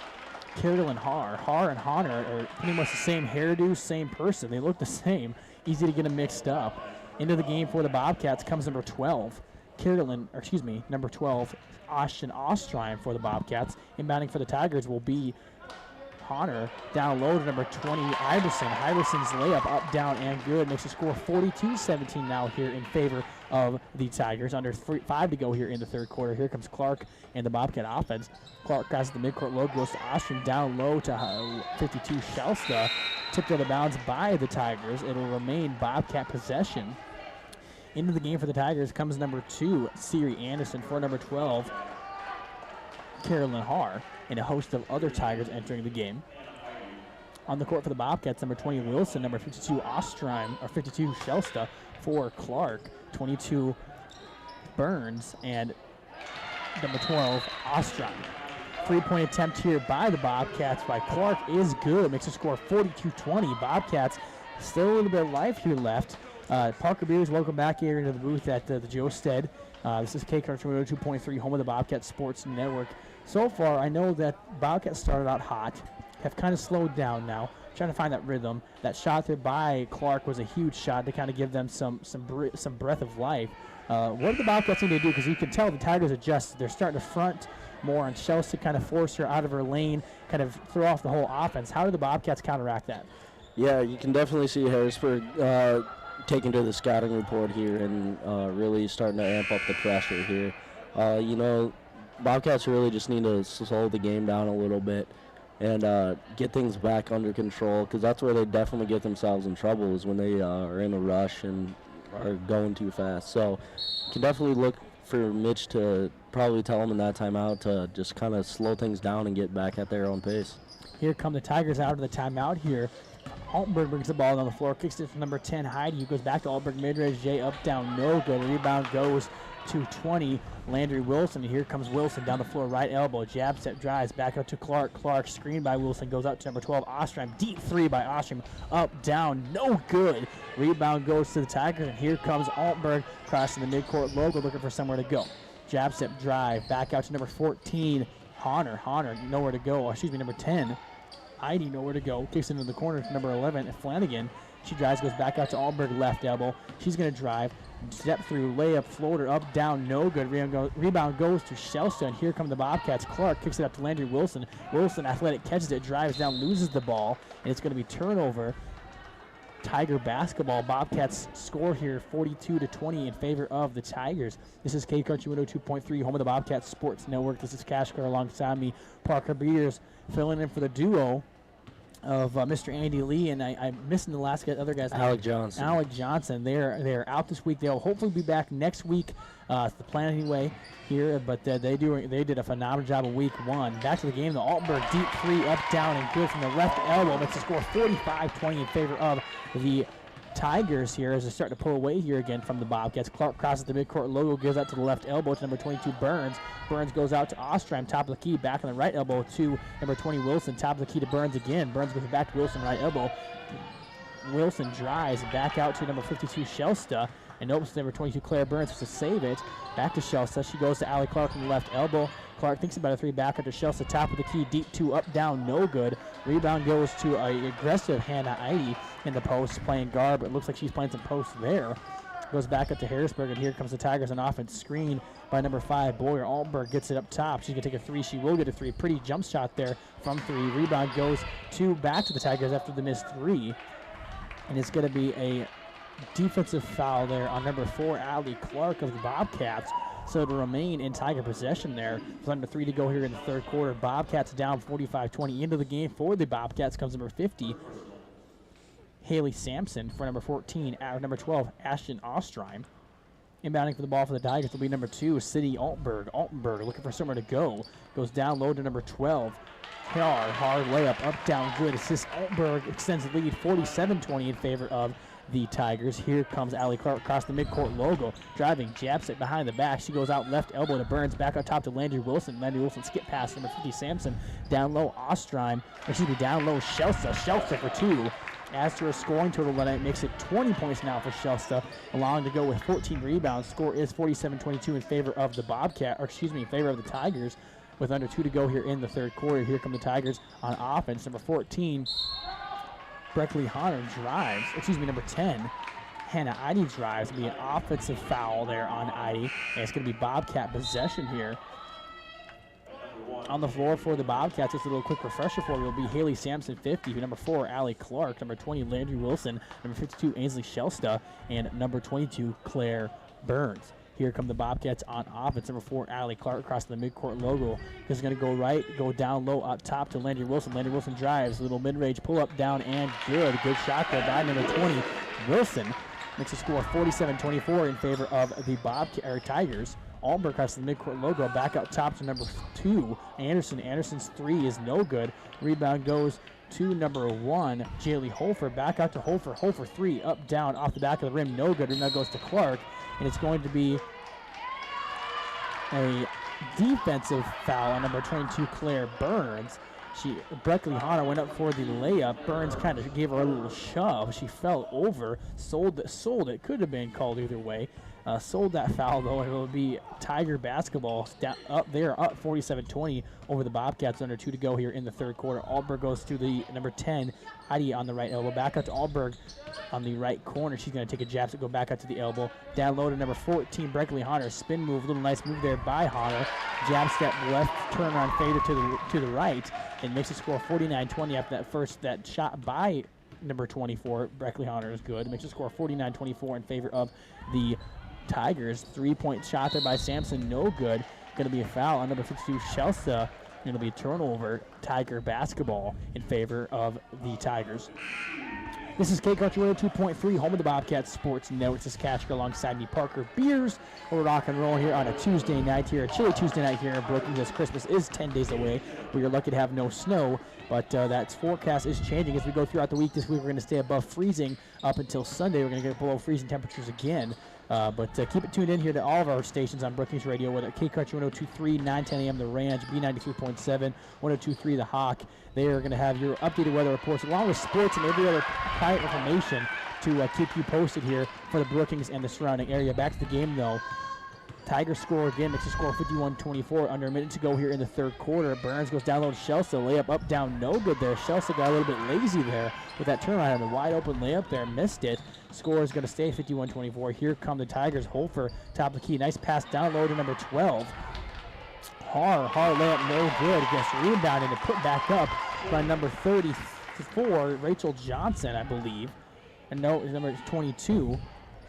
[SPEAKER 2] Carolyn Har. Har and Honor are pretty much the same hairdo, same person. They look the same. Easy to get them mixed up. Into the game for the Bobcats comes number 12, number 12, Ashton Ostrein for the Bobcats. Inbounding for the Tigers will be Honor. Down low to number 20, Iverson. Iverson's layup, up, down, and good. Makes the score 42-17 now here in favor of the Tigers. Under 5 to go here in the third quarter. Here comes Clark and the Bobcat offense. Clark guys at the midcourt low, goes to Ostrein. Down low to 52, Shelsta. Tipped out of bounds by the Tigers. It'll remain Bobcat possession. Into the game for the Tigers comes number 2, Siri Anderson, for number 12, Carolyn Har, and a host of other Tigers entering the game. On the court for the Bobcats, number 20, Wilson, number 52, Ostrein, or 52, Shelsta, for Clark, 22, Burns, and number 12, Ostrein. 3-point attempt here by the Bobcats by Clark is good. Makes the score 42-20. Bobcats still a little bit of life here left. Parker Beers, welcome back here into the booth at the Joe Stead. This is K-Country 102.3, home of the Bobcat Sports Network. So far, I know that Bobcats started out hot, have kind of slowed down now, trying to find that rhythm. That shot there by Clark was a huge shot to kind of give them some breath of life. What do the Bobcats need to do? Because you can tell the Tigers adjust. They're starting to front more on Chelsea to kind of force her out of her lane, kind of throw off the whole offense. How do the Bobcats counteract that?
[SPEAKER 3] Yeah, you can definitely see Harrisburg taking to the scouting report here and really starting to amp up the pressure here. Bobcats really just need to slow the game down a little bit and get things back under control, because that's where they definitely get themselves in trouble, is when they are in a rush and are going too fast. So you can definitely look for Mitch to probably tell them in that timeout to just kind of slow things down and get back at their own pace.
[SPEAKER 2] Here come the Tigers out of the timeout here. Altenberg brings the ball down the floor, kicks it from number 10, Heidi, who goes back to Altenberg, mid-range, Jay up, down, no good. Rebound goes to 20, Landry Wilson. And here comes Wilson down the floor, right elbow, jab step, drives, back out to Clark. Clark, screened by Wilson, goes out to number 12, Ostrom. Deep three by Ostrom, up, down, no good. Rebound goes to the Tigers, and here comes Altenberg crossing the midcourt logo, looking for somewhere to go. Jab step, drive, back out to number 14, Honor, nowhere to go. Number 10. Heidi, nowhere to go. Kicks into the corner to number 11, Flanagan. She drives, goes back out to Altenberg, left elbow. She's going to drive, step through, layup, floater, up, down, no good. Rebound goes to Shelston. Here come the Bobcats. Clark kicks it up to Landry Wilson. Wilson, athletic, catches it, drives down, loses the ball, and it's going to be turnover. Tiger basketball. Bobcats score here 42-20 in favor of the Tigers. This is K Country 102.3, home of the Bobcats Sports Network. This is Kashkar alongside me, Parker Beers, filling in for the duo of Mr. Andy Lee, and I'm missing the last other guy's name.
[SPEAKER 3] Alec Johnson. They're out this week. They'll hopefully be back next week. It's the plan anyway here, but they did a phenomenal job of week 1. Back to the game, the Altenberg deep three, up, down, and good from the left elbow. Makes the score 45-20 in favor of the Tigers here as they start to pull away here again from the Bobcats. Clark crosses the midcourt logo, gives out to the left elbow to number 22, Burns. Burns goes out to Ostrom, top of the key, back on the right elbow to number 20, Wilson. Top of the key to Burns again. Burns goes back to Wilson, right elbow. Wilson drives back out to number 52, Shelsta, and opens to number 22, Claire Burns to save it. Back to Shelsta. She goes to Allie Clark on the left elbow. Clark thinks about a three, back up to Shelsta, top of the key, deep two, up, down, no good. Rebound goes to an aggressive Hannah Eide in the post, playing guard, but it looks like she's playing some post there. Goes back up to Harrisburg, and here comes the Tigers on offense. Screen by number 5, Boyer. Altenberg gets it up top. She's going to take a three. She will get a three. Pretty jump shot there from 3. Rebound goes back to the Tigers after the missed 3. And it's going to be a defensive foul there on number 4, Allie Clark of the Bobcats. So to remain in Tiger possession there. With under 3 to go here in the third quarter. Bobcats down 45-20 into the game. For the Bobcats comes number 50, Haley Sampson. For number 14, number 12, Ashton Ostrom. Inbounding for the ball for the Tigers will be number 2, City Altenberg. Altenberg looking for somewhere to go. Goes down low to number 12. Hard layup, up, down, good assist. Altenberg extends the lead 47-20 in favor of the Tigers. Here comes Allie Clark across the midcourt logo. Driving, jab set behind the back. She goes out left elbow to Burns. Back on top to Landry Wilson. Landry Wilson skip pass number 50, Sampson. Down low, down low, Shelsta. Shelsta for 2. Adds to her scoring total tonight, makes it 20 points now for Shelsta, allowing to go with 14 rebounds. Score is 47-22 in favor of the in favor of the Tigers, with under 2 to go here in the third quarter. Here come the Tigers on offense. Number 14, Breckley Honor drives. Number 10, Hannah Eide drives. It'll be an offensive foul there on Eide, and it's going to be Bobcat possession here. On the floor for the Bobcats, just a little quick refresher for you, will be Haley Sampson, 50, number 4, Allie Clark, number 20, Landry Wilson, number 52, Ainsley Shelsta, and number 22, Claire Burns. Here come the Bobcats on offense. Number 4, Allie Clark across the midcourt logo. Is going to go right, go down low up top to Landry Wilson. Landry Wilson drives, little mid-range pull-up, down, and good. Good shot there by number 20, Wilson. Makes the score 47-24 in favor of the Tigers. Altenberg across the midcourt logo, back out top to number 2, Anderson. Anderson's 3 is no good. Rebound goes to number 1, Jaylee Hofer. Back out to Hofer. Hofer 3, up, down, off the back of the rim, no good. Rebound goes to Clark, and it's going to be a defensive foul on number 22, Claire Burns. Breckley Honor went up for the layup. Burns kind of gave her a little shove. She fell over, sold it. Could have been called either way. Sold that foul, though, and it will be Tiger basketball up 47-20 over the Bobcats. Under 2 to go here in the third quarter. Altenberg goes to the number 10, Heidi on the right elbow. Back out to Altenberg on the right corner. She's going to take a jab to go back out to the elbow. Down low to number 14, Breckley Honor. Spin move, little nice move there by Honor. Jab step left, turn around fader to the right, and makes the score 49-20 after that shot by number 24. Breckley Honor is good. It makes the score 49-24 in favor of the Tigers. 3-point shot there by Sampson, no good.
[SPEAKER 2] going to be a foul on number 52, Chelsea. It'll be a turnover, Tiger basketball in favor of the Tigers. This is K-Country 102.3, home of the Bobcats Sports Network. This is Cashker alongside me, Parker Beers. We're rock and roll here on a Tuesday night here, a chilly Tuesday night here in Brookings, as Christmas is 10 days away. We are lucky to have no snow, but that forecast is changing as we go throughout the week. This week we're going to stay above freezing up until Sunday. We're going to get below freezing temperatures again. But keep it tuned in here to all of our stations on Brookings Radio, whether K-Country 102.3, 910 AM The Ranch, B93.7, 102.3 The Hawk. They are going to have your updated weather reports along with sports and every other client information to keep you posted here for the Brookings and the surrounding area. Back to the game, though. Tigers score again, makes the score 51-24. Under a minute to go here in the third quarter. Burns goes down low to Chelsea. Layup up, down, no good there. Chelsea got a little bit lazy there with that turnaround. A wide open layup there, missed it. Score is going to stay 51-24. Here come the Tigers. Hofer, top of the key. Nice pass down low to number 12. Hard layup, no good. Gets rebounded and put back up by number 34, Rachel Johnson, I believe. And no, it's number 22.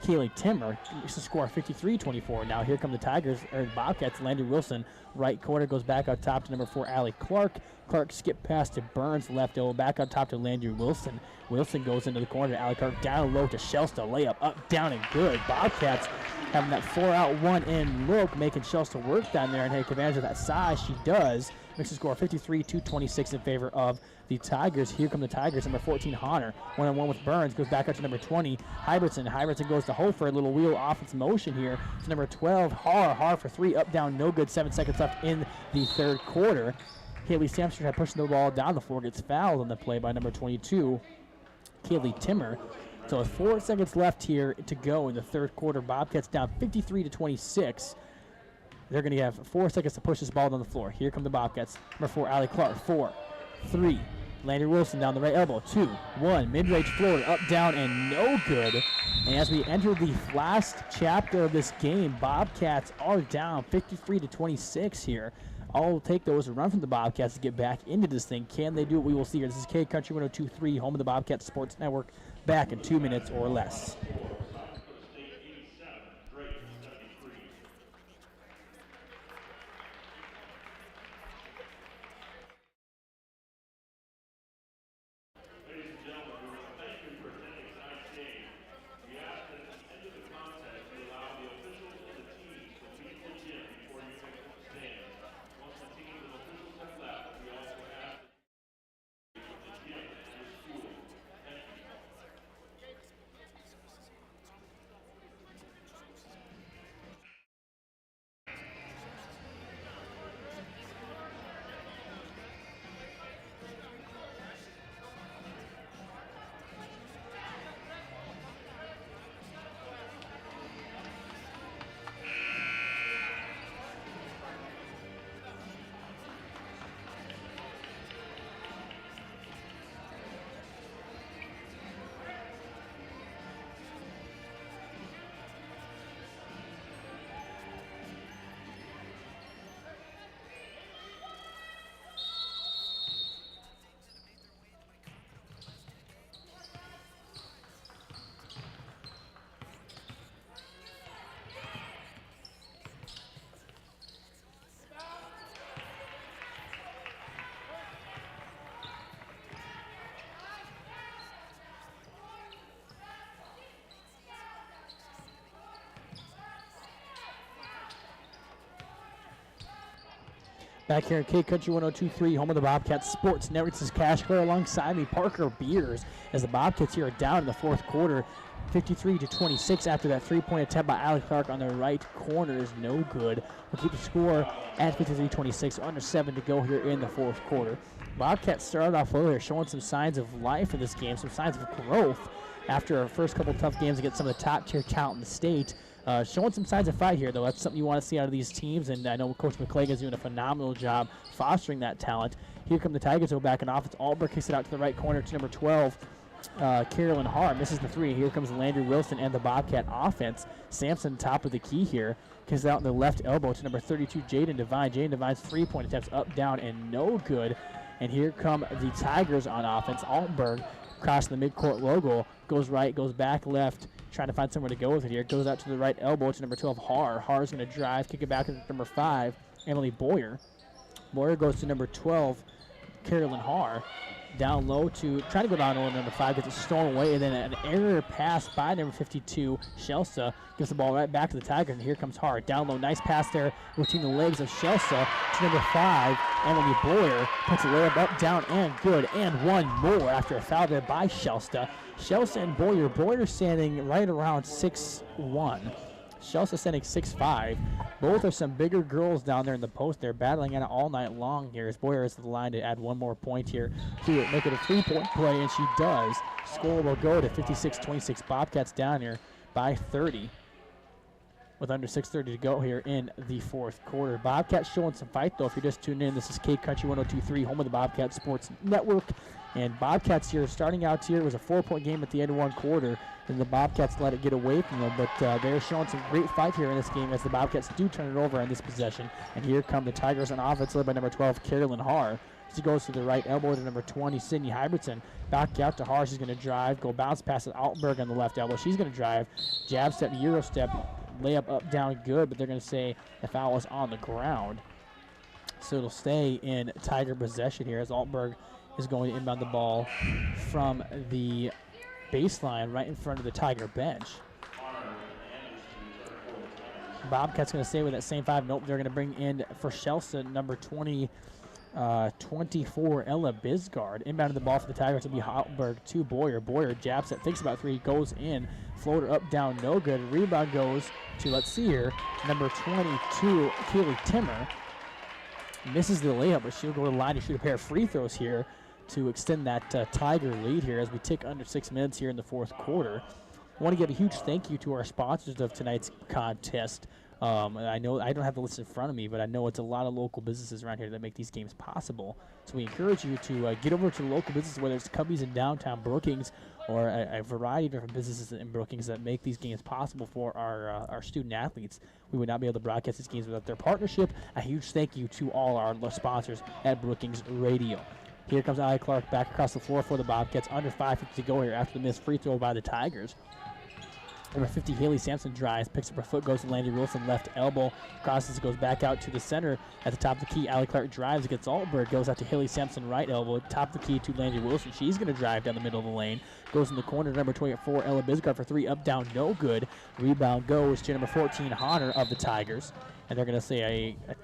[SPEAKER 2] Kaylee Timmer makes the score 53-24. Now here come the Tigers, or the Bobcats. Landry Wilson, right corner, goes back up top to number 4, Allie Clark. Clark skip pass to Burns, left elbow, back up top to Landry Wilson. Wilson goes into the corner to Allie Clark, down low to Chelsea, layup, up, down, and good. Bobcats having that 4-out, 1-in look, making Chelsea work down there and take advantage of that size. She does. Makes the score 53-26 in favor of the Tigers. Here come the Tigers. Number 14, Honor. One-on-one with Burns. Goes back up to number 20, Hybertson. Hybertson goes to Hofer. A little wheel offense motion here to number 12, Har for three. Up, down, no good. 7 seconds left in the third quarter. Haley Sampson tried pushing the ball down the floor. Gets fouled on the play by number 22, Kaylee Timmer. So with 4 seconds left here to go in the third quarter, Bobcats down 53-26. They're going to have 4 seconds to push this ball down the floor. Here come the Bobcats. Number 4, Allie Clark. 4, 3. Landry Wilson down the right elbow. 2, 1. Mid-range floater. Up, down, and no good. And as we enter the last chapter of this game, Bobcats are down 53-26 here. All it'll take, though, is a run from the Bobcats to get back into this thing. Can they do it? We will see here. This is K-Country 102.3, home of the Bobcats Sports Network. Back in 2 minutes or less. Back here at K-Country 102.3, home of the Bobcats Sports Network. This is Cashclair alongside me, Parker Beers, as the Bobcats here are down in the fourth quarter, 53-26 after that three-point attempt by Allie Clark on the right corner is no good. We'll keep the score at 53-26, under 7 to go here in the fourth quarter. Bobcats started off earlier showing some signs of life in this game, some signs of growth after our first couple tough games against some of the top-tier talent in the state. Showing some signs of fight here, though. That's something you want to see out of these teams, and I know Coach McClegg is doing a phenomenal job fostering that talent. Here come the Tigers, go back in offense. Alberg kicks it out to the right corner to number 12, Carolyn Harr. Misses the three. Here comes Landry Wilson and the Bobcat offense. Sampson, top of the key here. Kicks it out in the left elbow to number 32, Jaden Devine. Jaden Devine's three-point attempts up, down, and no good. And here come the Tigers on offense. Altenberg across the midcourt logo. Goes right, goes back left, trying to find somewhere to go with it here. Goes out to the right elbow to number 12, Har. Har's going to drive, kick it back to number 5, Emily Boyer. Boyer goes to number 12, Carolyn Har. Down low to, trying to go down low to number 5, gets it stolen away, and then an error pass by number 52, Chelsea, gives the ball right back to the Tigers, and here comes Har. Down low, nice pass there between the legs of Chelsea to number 5, Emily Boyer, puts a layup up, down, and good, and one more after a foul there by Chelsea. Chelsea and Boyer. Boyer standing right around 6'1". Chelsea standing 6'5". Both are some bigger girls down there in the post. They're battling it all night long here as Boyer is to the line to add one more point here to make it a 3-point play, and she does. Score will go to 56-26. Bobcats down here by 30 with under 6:30 to go here in the fourth quarter. Bobcats showing some fight, though. If you're just tuning in, this is Cape Country 102.3, home of the Bobcat Sports Network. And Bobcats here, starting out here, was a 4-point game at the end of one quarter, and the Bobcats let it get away from them. But they're showing some great fight here in this game as the Bobcats do turn it over on this possession. And here come the Tigers on offense, led by number 12, Carolyn Har. She goes to the right elbow to number 20, Sydney Hybertson. Back out to Har. She's going to drive, go bounce pass at Altberg on the left elbow. She's going to drive, jab step, Euro step, layup up, down, good. But they're going to say the foul is on the ground. So it'll stay in Tiger possession here as Altberg is going to inbound the ball from the baseline right in front of the Tiger bench. Bobcats going to stay with that same 5. Nope, they're going to bring in for Chelsea number 24, Ella Bisgard. Inbounding the ball for the Tigers to be Altberg to Boyer. Boyer jabs it, thinks about 3, goes in. Floater up, down, no good. Rebound goes to, let's see here, number 22, Kaylee Timmer. Misses the layup, but she'll go to the line to shoot a pair of free throws here to extend that Tiger lead here as we tick under 6 minutes here in the fourth quarter. I want to give a huge thank you to our sponsors of tonight's contest. I know I don't have the list in front of me, but I know it's a lot of local businesses around here that make these games possible. So we encourage you to get over to the local businesses, whether it's Cubbies in downtown Brookings or a variety of different businesses in Brookings that make these games possible for our student athletes. We would not be able to broadcast these games without their partnership. A huge thank you to all our sponsors at Brookings Radio. Here comes Ali Clark back across the floor for the Bobcats. Under 5:50 to go here after the missed free throw by the Tigers. Number 50, Haley Sampson drives, picks up her foot, goes to Landry Wilson, left elbow, crosses, goes back out to the center. At the top of the key, Ali Clark drives against Altberg, goes out to Haley Sampson, right elbow, top of the key to Landry Wilson. She's going to drive down the middle of the lane, goes in the corner, number 24, Ella Bisgard for 3, up, down, no good. Rebound goes to number 14, Honor of the Tigers. And they're going to say a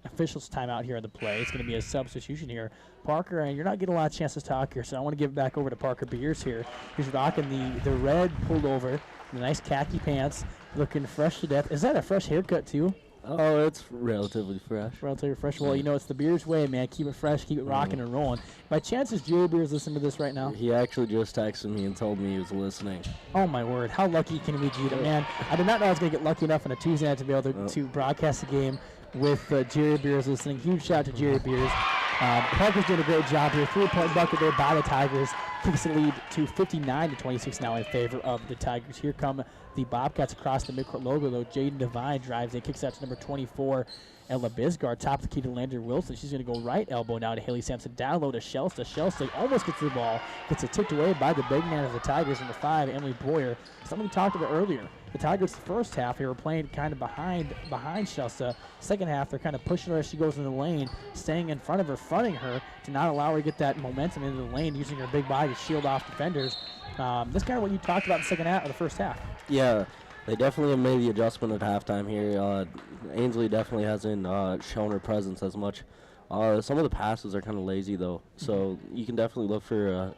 [SPEAKER 2] officials timeout here on the play. It's going to be a substitution here. Parker, and you're not getting a lot of chances to talk here, so I want to give it back over to Parker Beers here. He's rocking the red pullover, the nice khaki pants, looking fresh to death. Is that a fresh haircut too?
[SPEAKER 3] Oh, it's relatively fresh.
[SPEAKER 2] Relatively fresh. Well, you know, it's the Beers way, man. Keep it fresh, keep it rocking and rolling. By chance, is Jerry Beers listening to this right now?
[SPEAKER 3] He actually just texted me and told me he was listening.
[SPEAKER 2] Oh, my word. How lucky can we be? Man, I did not know I was going to get lucky enough on a Tuesday night to be able to broadcast the game with Jerry Beers listening. Huge shout out to Jerry Beers. Parker's doing a great job here. 3-point bucket there by the Tigers. Kicks the lead to 59-26 now in favor of the Tigers. Here come the Bobcats across the midcourt logo, though. Jaden Devine drives in, kicks out to number 24, Ella Bisgard. Top of the key to Landry Wilson. She's going to go right elbow now to Haley Sampson. Down low to Chelsea. Chelsea almost gets the ball. Gets it tipped away by the big man of the Tigers, number 5, Emily Boyer. Something we talked about earlier. The Tigers, the first half, they were playing kind of behind Chelsea. Second half, they're kind of pushing her as she goes in the lane, staying in front of her, fronting her to not allow her to get that momentum into the lane, using her big body to shield off defenders. That's kind of what you talked about in the second half, or the first half.
[SPEAKER 3] Yeah, they definitely have made the adjustment at halftime here. Ainsley definitely hasn't shown her presence as much. Some of the passes are kind of lazy, though, so you can definitely look for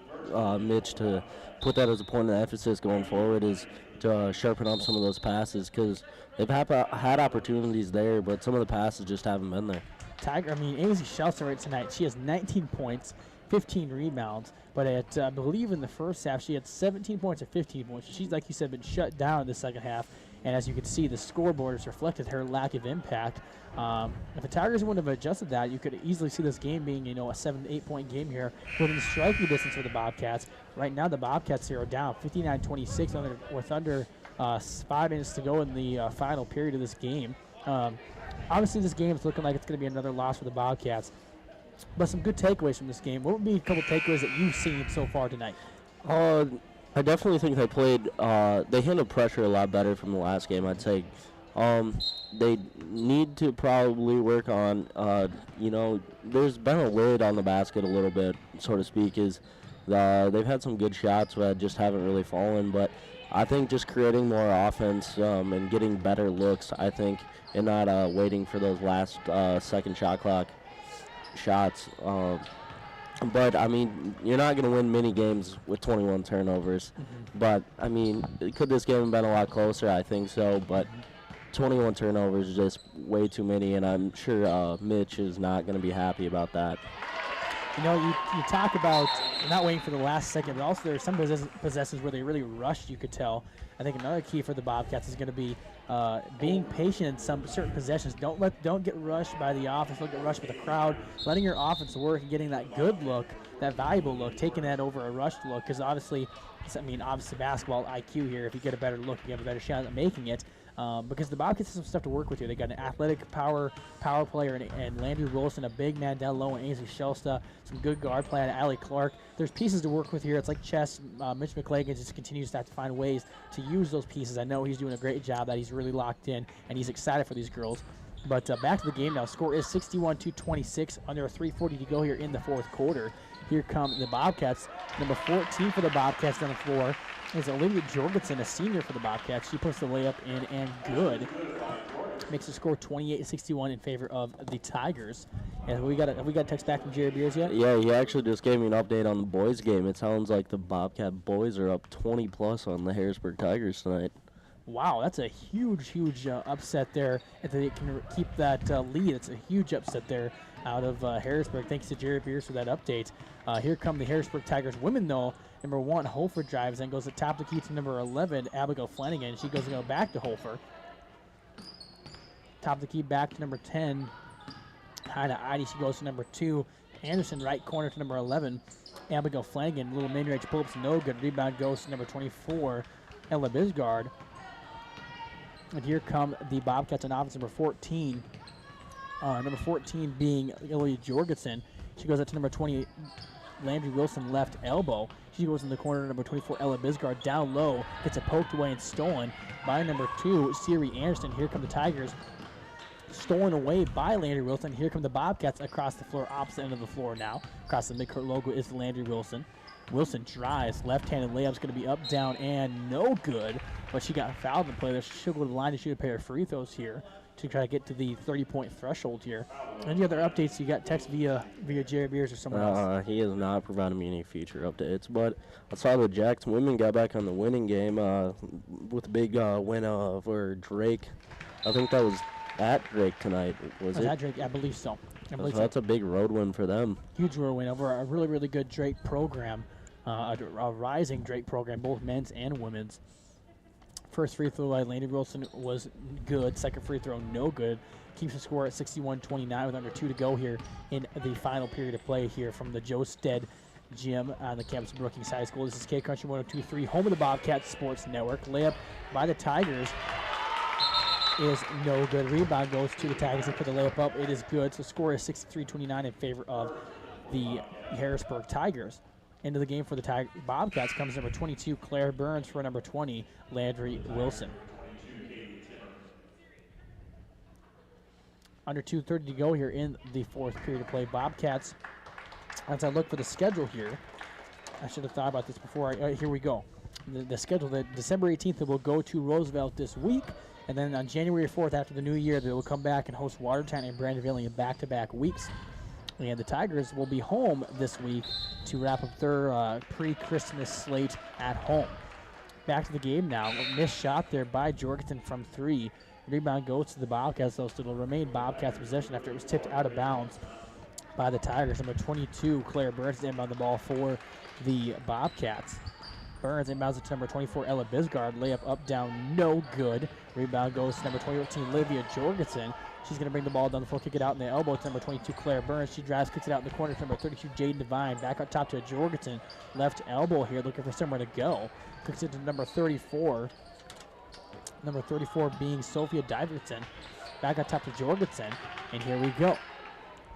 [SPEAKER 3] Mitch to put that as a point of emphasis going forward, is to sharpen up some of those passes, because they've had opportunities there, but some of the passes just haven't been there.
[SPEAKER 2] Ainsley Chelsea right tonight, she has 19 points, 15 rebounds, but I believe in the first half she had 17 points or 15 points. She's, like you said, been shut down in the second half, and as you can see, the scoreboard has reflected her lack of impact. If the Tigers wouldn't have adjusted that, you could easily see this game being, a 7 to 8 point game here within striking distance for the Bobcats. Right now, the Bobcats here are down 59-26 with under 5 minutes to go in the final period of this game. Obviously, this game is looking like it's going to be another loss for the Bobcats. But some good takeaways from this game. What would be a couple takeaways that you've seen so far tonight?
[SPEAKER 3] I definitely think they handled pressure a lot better from the last game, I'd say. They need to probably work on, there's been a lid on the basket a little bit, so to speak. They've had some good shots that just haven't really fallen, but I think just creating more offense and getting better looks, I think, and not waiting for those last second shot clock shots. But, I mean, you're not going to win many games with 21 turnovers. Mm-hmm. But, I mean, could this game have been a lot closer? I think so. But 21 turnovers is just way too many, and I'm sure Mitch is not going to be happy about that.
[SPEAKER 2] You know, you talk about not waiting for the last second, but also there's some possessions where they really rushed, you could tell. I think another key for the Bobcats is going to be being patient in some certain possessions. Don't get rushed by the offense. Don't get rushed by the crowd. Letting your offense work and getting that good look, that valuable look, taking that over a rushed look. Because obviously basketball IQ here. If you get a better look, you have a better shot at making it. Because the Bobcats have some stuff to work with here. They got an athletic power player and Landry Wilson, a big man down low, and Ainsley Shelsta, some good guard play and Allie Clark. There's pieces to work with here. It's like chess. Mitch McClagan just continues to have to find ways to use those pieces. I know he's doing a great job, that he's really locked in, and he's excited for these girls. But back to the game now. Score is 61-26, under 3:40 to go here in the fourth quarter. Here come the Bobcats. Number 14 for the Bobcats on the floor is Olivia Jorgensen, a senior for the Bobcats. She puts the layup in and good. Makes the score 28-61 in favor of the Tigers. And have we got a text back from Jerry Beers yet?
[SPEAKER 3] Yeah, he actually just gave me an update on the boys' game. It sounds like the Bobcat boys are up 20+ on the Harrisburg Tigers tonight.
[SPEAKER 2] Wow, that's a huge upset there. If they can keep that lead, it's a huge upset there out of Harrisburg. Thanks to Jerry Beers for that update. Here come the Harrisburg Tigers women, though. Number 1, Hofer drives and goes to top the key to number 11, Abigail Flanagan. She goes to go back to Hofer. Top the key back to number 10, Hannah Idy. She goes to number 2, Anderson, right corner to number 11, Abigail Flanagan. Little mid-range pull-ups, no good. Rebound goes to number 24, Ella Bisgard. And here come the Bobcats on offense, number 14. Number 14 being Ilya Jorgensen. She goes up to number 20, Landry Wilson, left elbow. She goes in the corner, number 24, Ella Bisgard, down low. Gets it poked away and stolen by number 2, Siri Anderson. Here come the Tigers. Stolen away by Landry Wilson. Here come the Bobcats across the floor, opposite end of the floor now. Across the midcourt logo is Landry Wilson. Wilson drives, left-handed layup's going to be up, down, and no good. But she got fouled in the play there. She'll go to the line to shoot a pair of free throws here to try to get to the 30-point threshold here. Any other updates you got text via Jerry Beers or someone else?
[SPEAKER 3] He has not provided me any future updates, but I saw the Jackson women got back on the winning game with a big win over Drake. I think that was at Drake tonight, was it?
[SPEAKER 2] At Drake, I believe so.
[SPEAKER 3] That's a big road win for them.
[SPEAKER 2] Huge road win over a really, really good Drake program, a rising Drake program, both men's and women's. First free throw by Landry Wilson was good. Second free throw, no good. Keeps the score at 61-29 with under 2 to go here in the final period of play here from the Joe Stead Gym on the campus of Brookings High School. This is K Country 102.3, home of the Bobcats Sports Network. Layup by the Tigers is no good. Rebound goes to the Tigers. They put the layup up. It is good. So score is 63-29 in favor of the Harrisburg Tigers. Into the game for the Bobcats comes number 22, Claire Burns, for number 20, Landry Wilson. Under 2:30 to go here in the fourth period of play. Bobcats, as I look for the schedule here, I should have thought about this before. Here we go. The schedule, that December 18th, it will go to Roosevelt this week. And then on January 4th, after the new year, they will come back and host Watertown and Brandonville in back-to-back weeks. And the Tigers will be home this week to wrap up their pre-Christmas slate at home. Back to the game now. A missed shot there by Jorgensen from 3. Rebound goes to the Bobcats, though, so it'll remain Bobcats' possession after it was tipped out of bounds by the Tigers. Number 22, Claire Burns, inbound the ball for the Bobcats. Burns inbounds it to number 24, Ella Bisgard. Layup up, down, no good. Rebound goes to number 14, Olivia Jorgensen. She's going to bring the ball down the floor, kick it out in the elbow to number 22, Claire Burns. She drives, kicks it out in the corner to number 32, Jaden Devine. Back up top to Jorgensen. Left elbow here, looking for somewhere to go. Kicks it to number 34. Number 34 being Sophia Diverson. Back up top to Jorgensen. And here we go.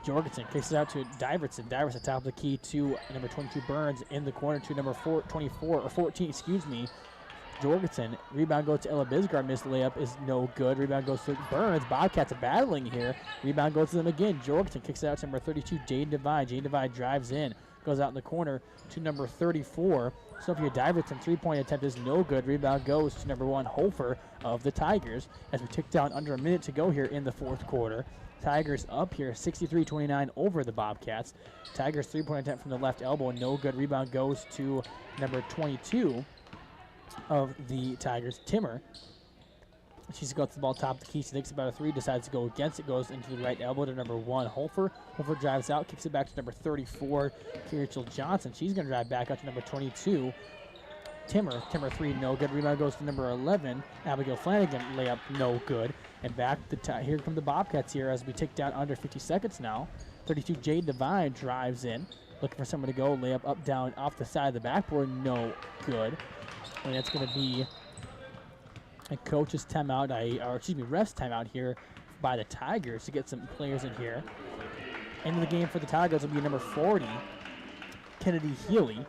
[SPEAKER 2] Jorgensen kicks it out to Diverson. Diverson top of the key to number 22 Burns in the corner to number 14, excuse me. Jorgensen. Rebound goes to Ella Bisgard. Missed layup is no good. Rebound goes to Burns. Bobcats are battling here. Rebound goes to them again. Jorgensen kicks it out to number 32 Jane Devine. Jane Devine drives in. Goes out in the corner to number 34. Sophia Diverson. Three-point attempt is no good. Rebound goes to number 1 Hofer of the Tigers as we tick down under a minute to go here in the fourth quarter. Tigers up here 63-29 over the Bobcats. Tigers three-point attempt from the left elbow, no good. Rebound goes to number 22 of the Tigers, Timmer. She's got the ball top of the key. She thinks about a three, decides to go against it, goes into the right elbow to number 1 Hofer. Hofer drives out, kicks it back to number 34, Rachel Johnson. She's going to drive back out to number 22, Timmer. Timmer three, no good. Rebound goes to number 11, Abigail Flanagan. Layup, no good. And back here come the Bobcats here as we tick down under 50 seconds now. 32 Jade Devine drives in, looking for someone to go. Layup up, down, off the side of the backboard, no good. And it's going to be a coach's timeout, ref's timeout here by the Tigers to get some players in here. End of the game for the Tigers will be number 40, Kennedy Healy,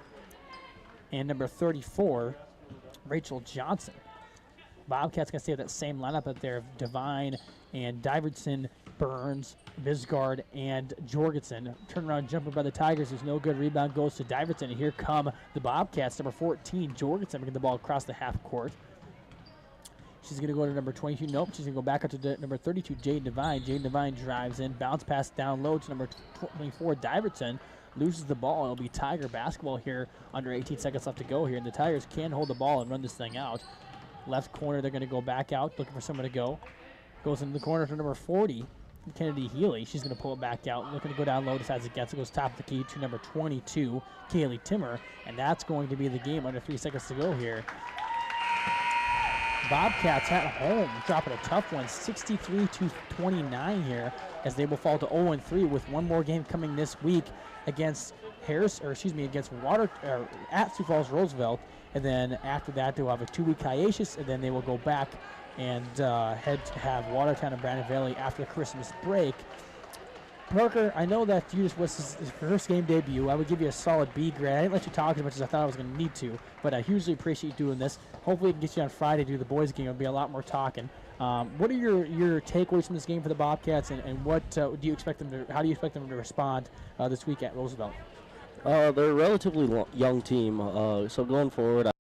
[SPEAKER 2] and number 34, Rachel Johnson. Bobcats going to stay with that same lineup up there of Devine and Diverson, Burns, Bisgard, and Jorgensen. Turnaround jumper by the Tigers is no good. Rebound goes to Diverson, and here come the Bobcats. Number 14, Jorgensen, bringing the ball across the half court. She's going to go to number 22. Nope, she's going to go back up to number 32, Jade Devine. Jade Devine drives in, bounce pass down low to number 24, Diverson. Loses the ball. It'll be Tiger basketball here under 18 seconds left to go here, and the Tigers can hold the ball and run this thing out. Left corner, they're going to go back out, looking for someone to go. Goes into the corner to number 40, Kennedy Healy. She's going to pull it back out, looking to go down low, decides against it, goes top of the key to number 22, Kaylee Timmer, and that's going to be the game under 3 seconds to go here. Bobcats at home, dropping a tough one, 63-29 here, as they will fall to 0-3 with one more game coming this week against against at Sioux Falls Roosevelt, and then after that they will have a 2-week hiatus, and then they will go back and head to have Watertown and Brandon Valley after Christmas break. Parker, I know that you just was his first game debut. I would give you a solid B grade. I didn't let you talk as much as I thought I was going to need to, but I hugely appreciate you doing this. Hopefully we can get you on Friday to do the boys game. It'll be a lot more talking. What are your takeaways from this game for the Bobcats, and what do you expect them to? How do you expect them to respond this week at Roosevelt?
[SPEAKER 3] They're a relatively young team, so going forward,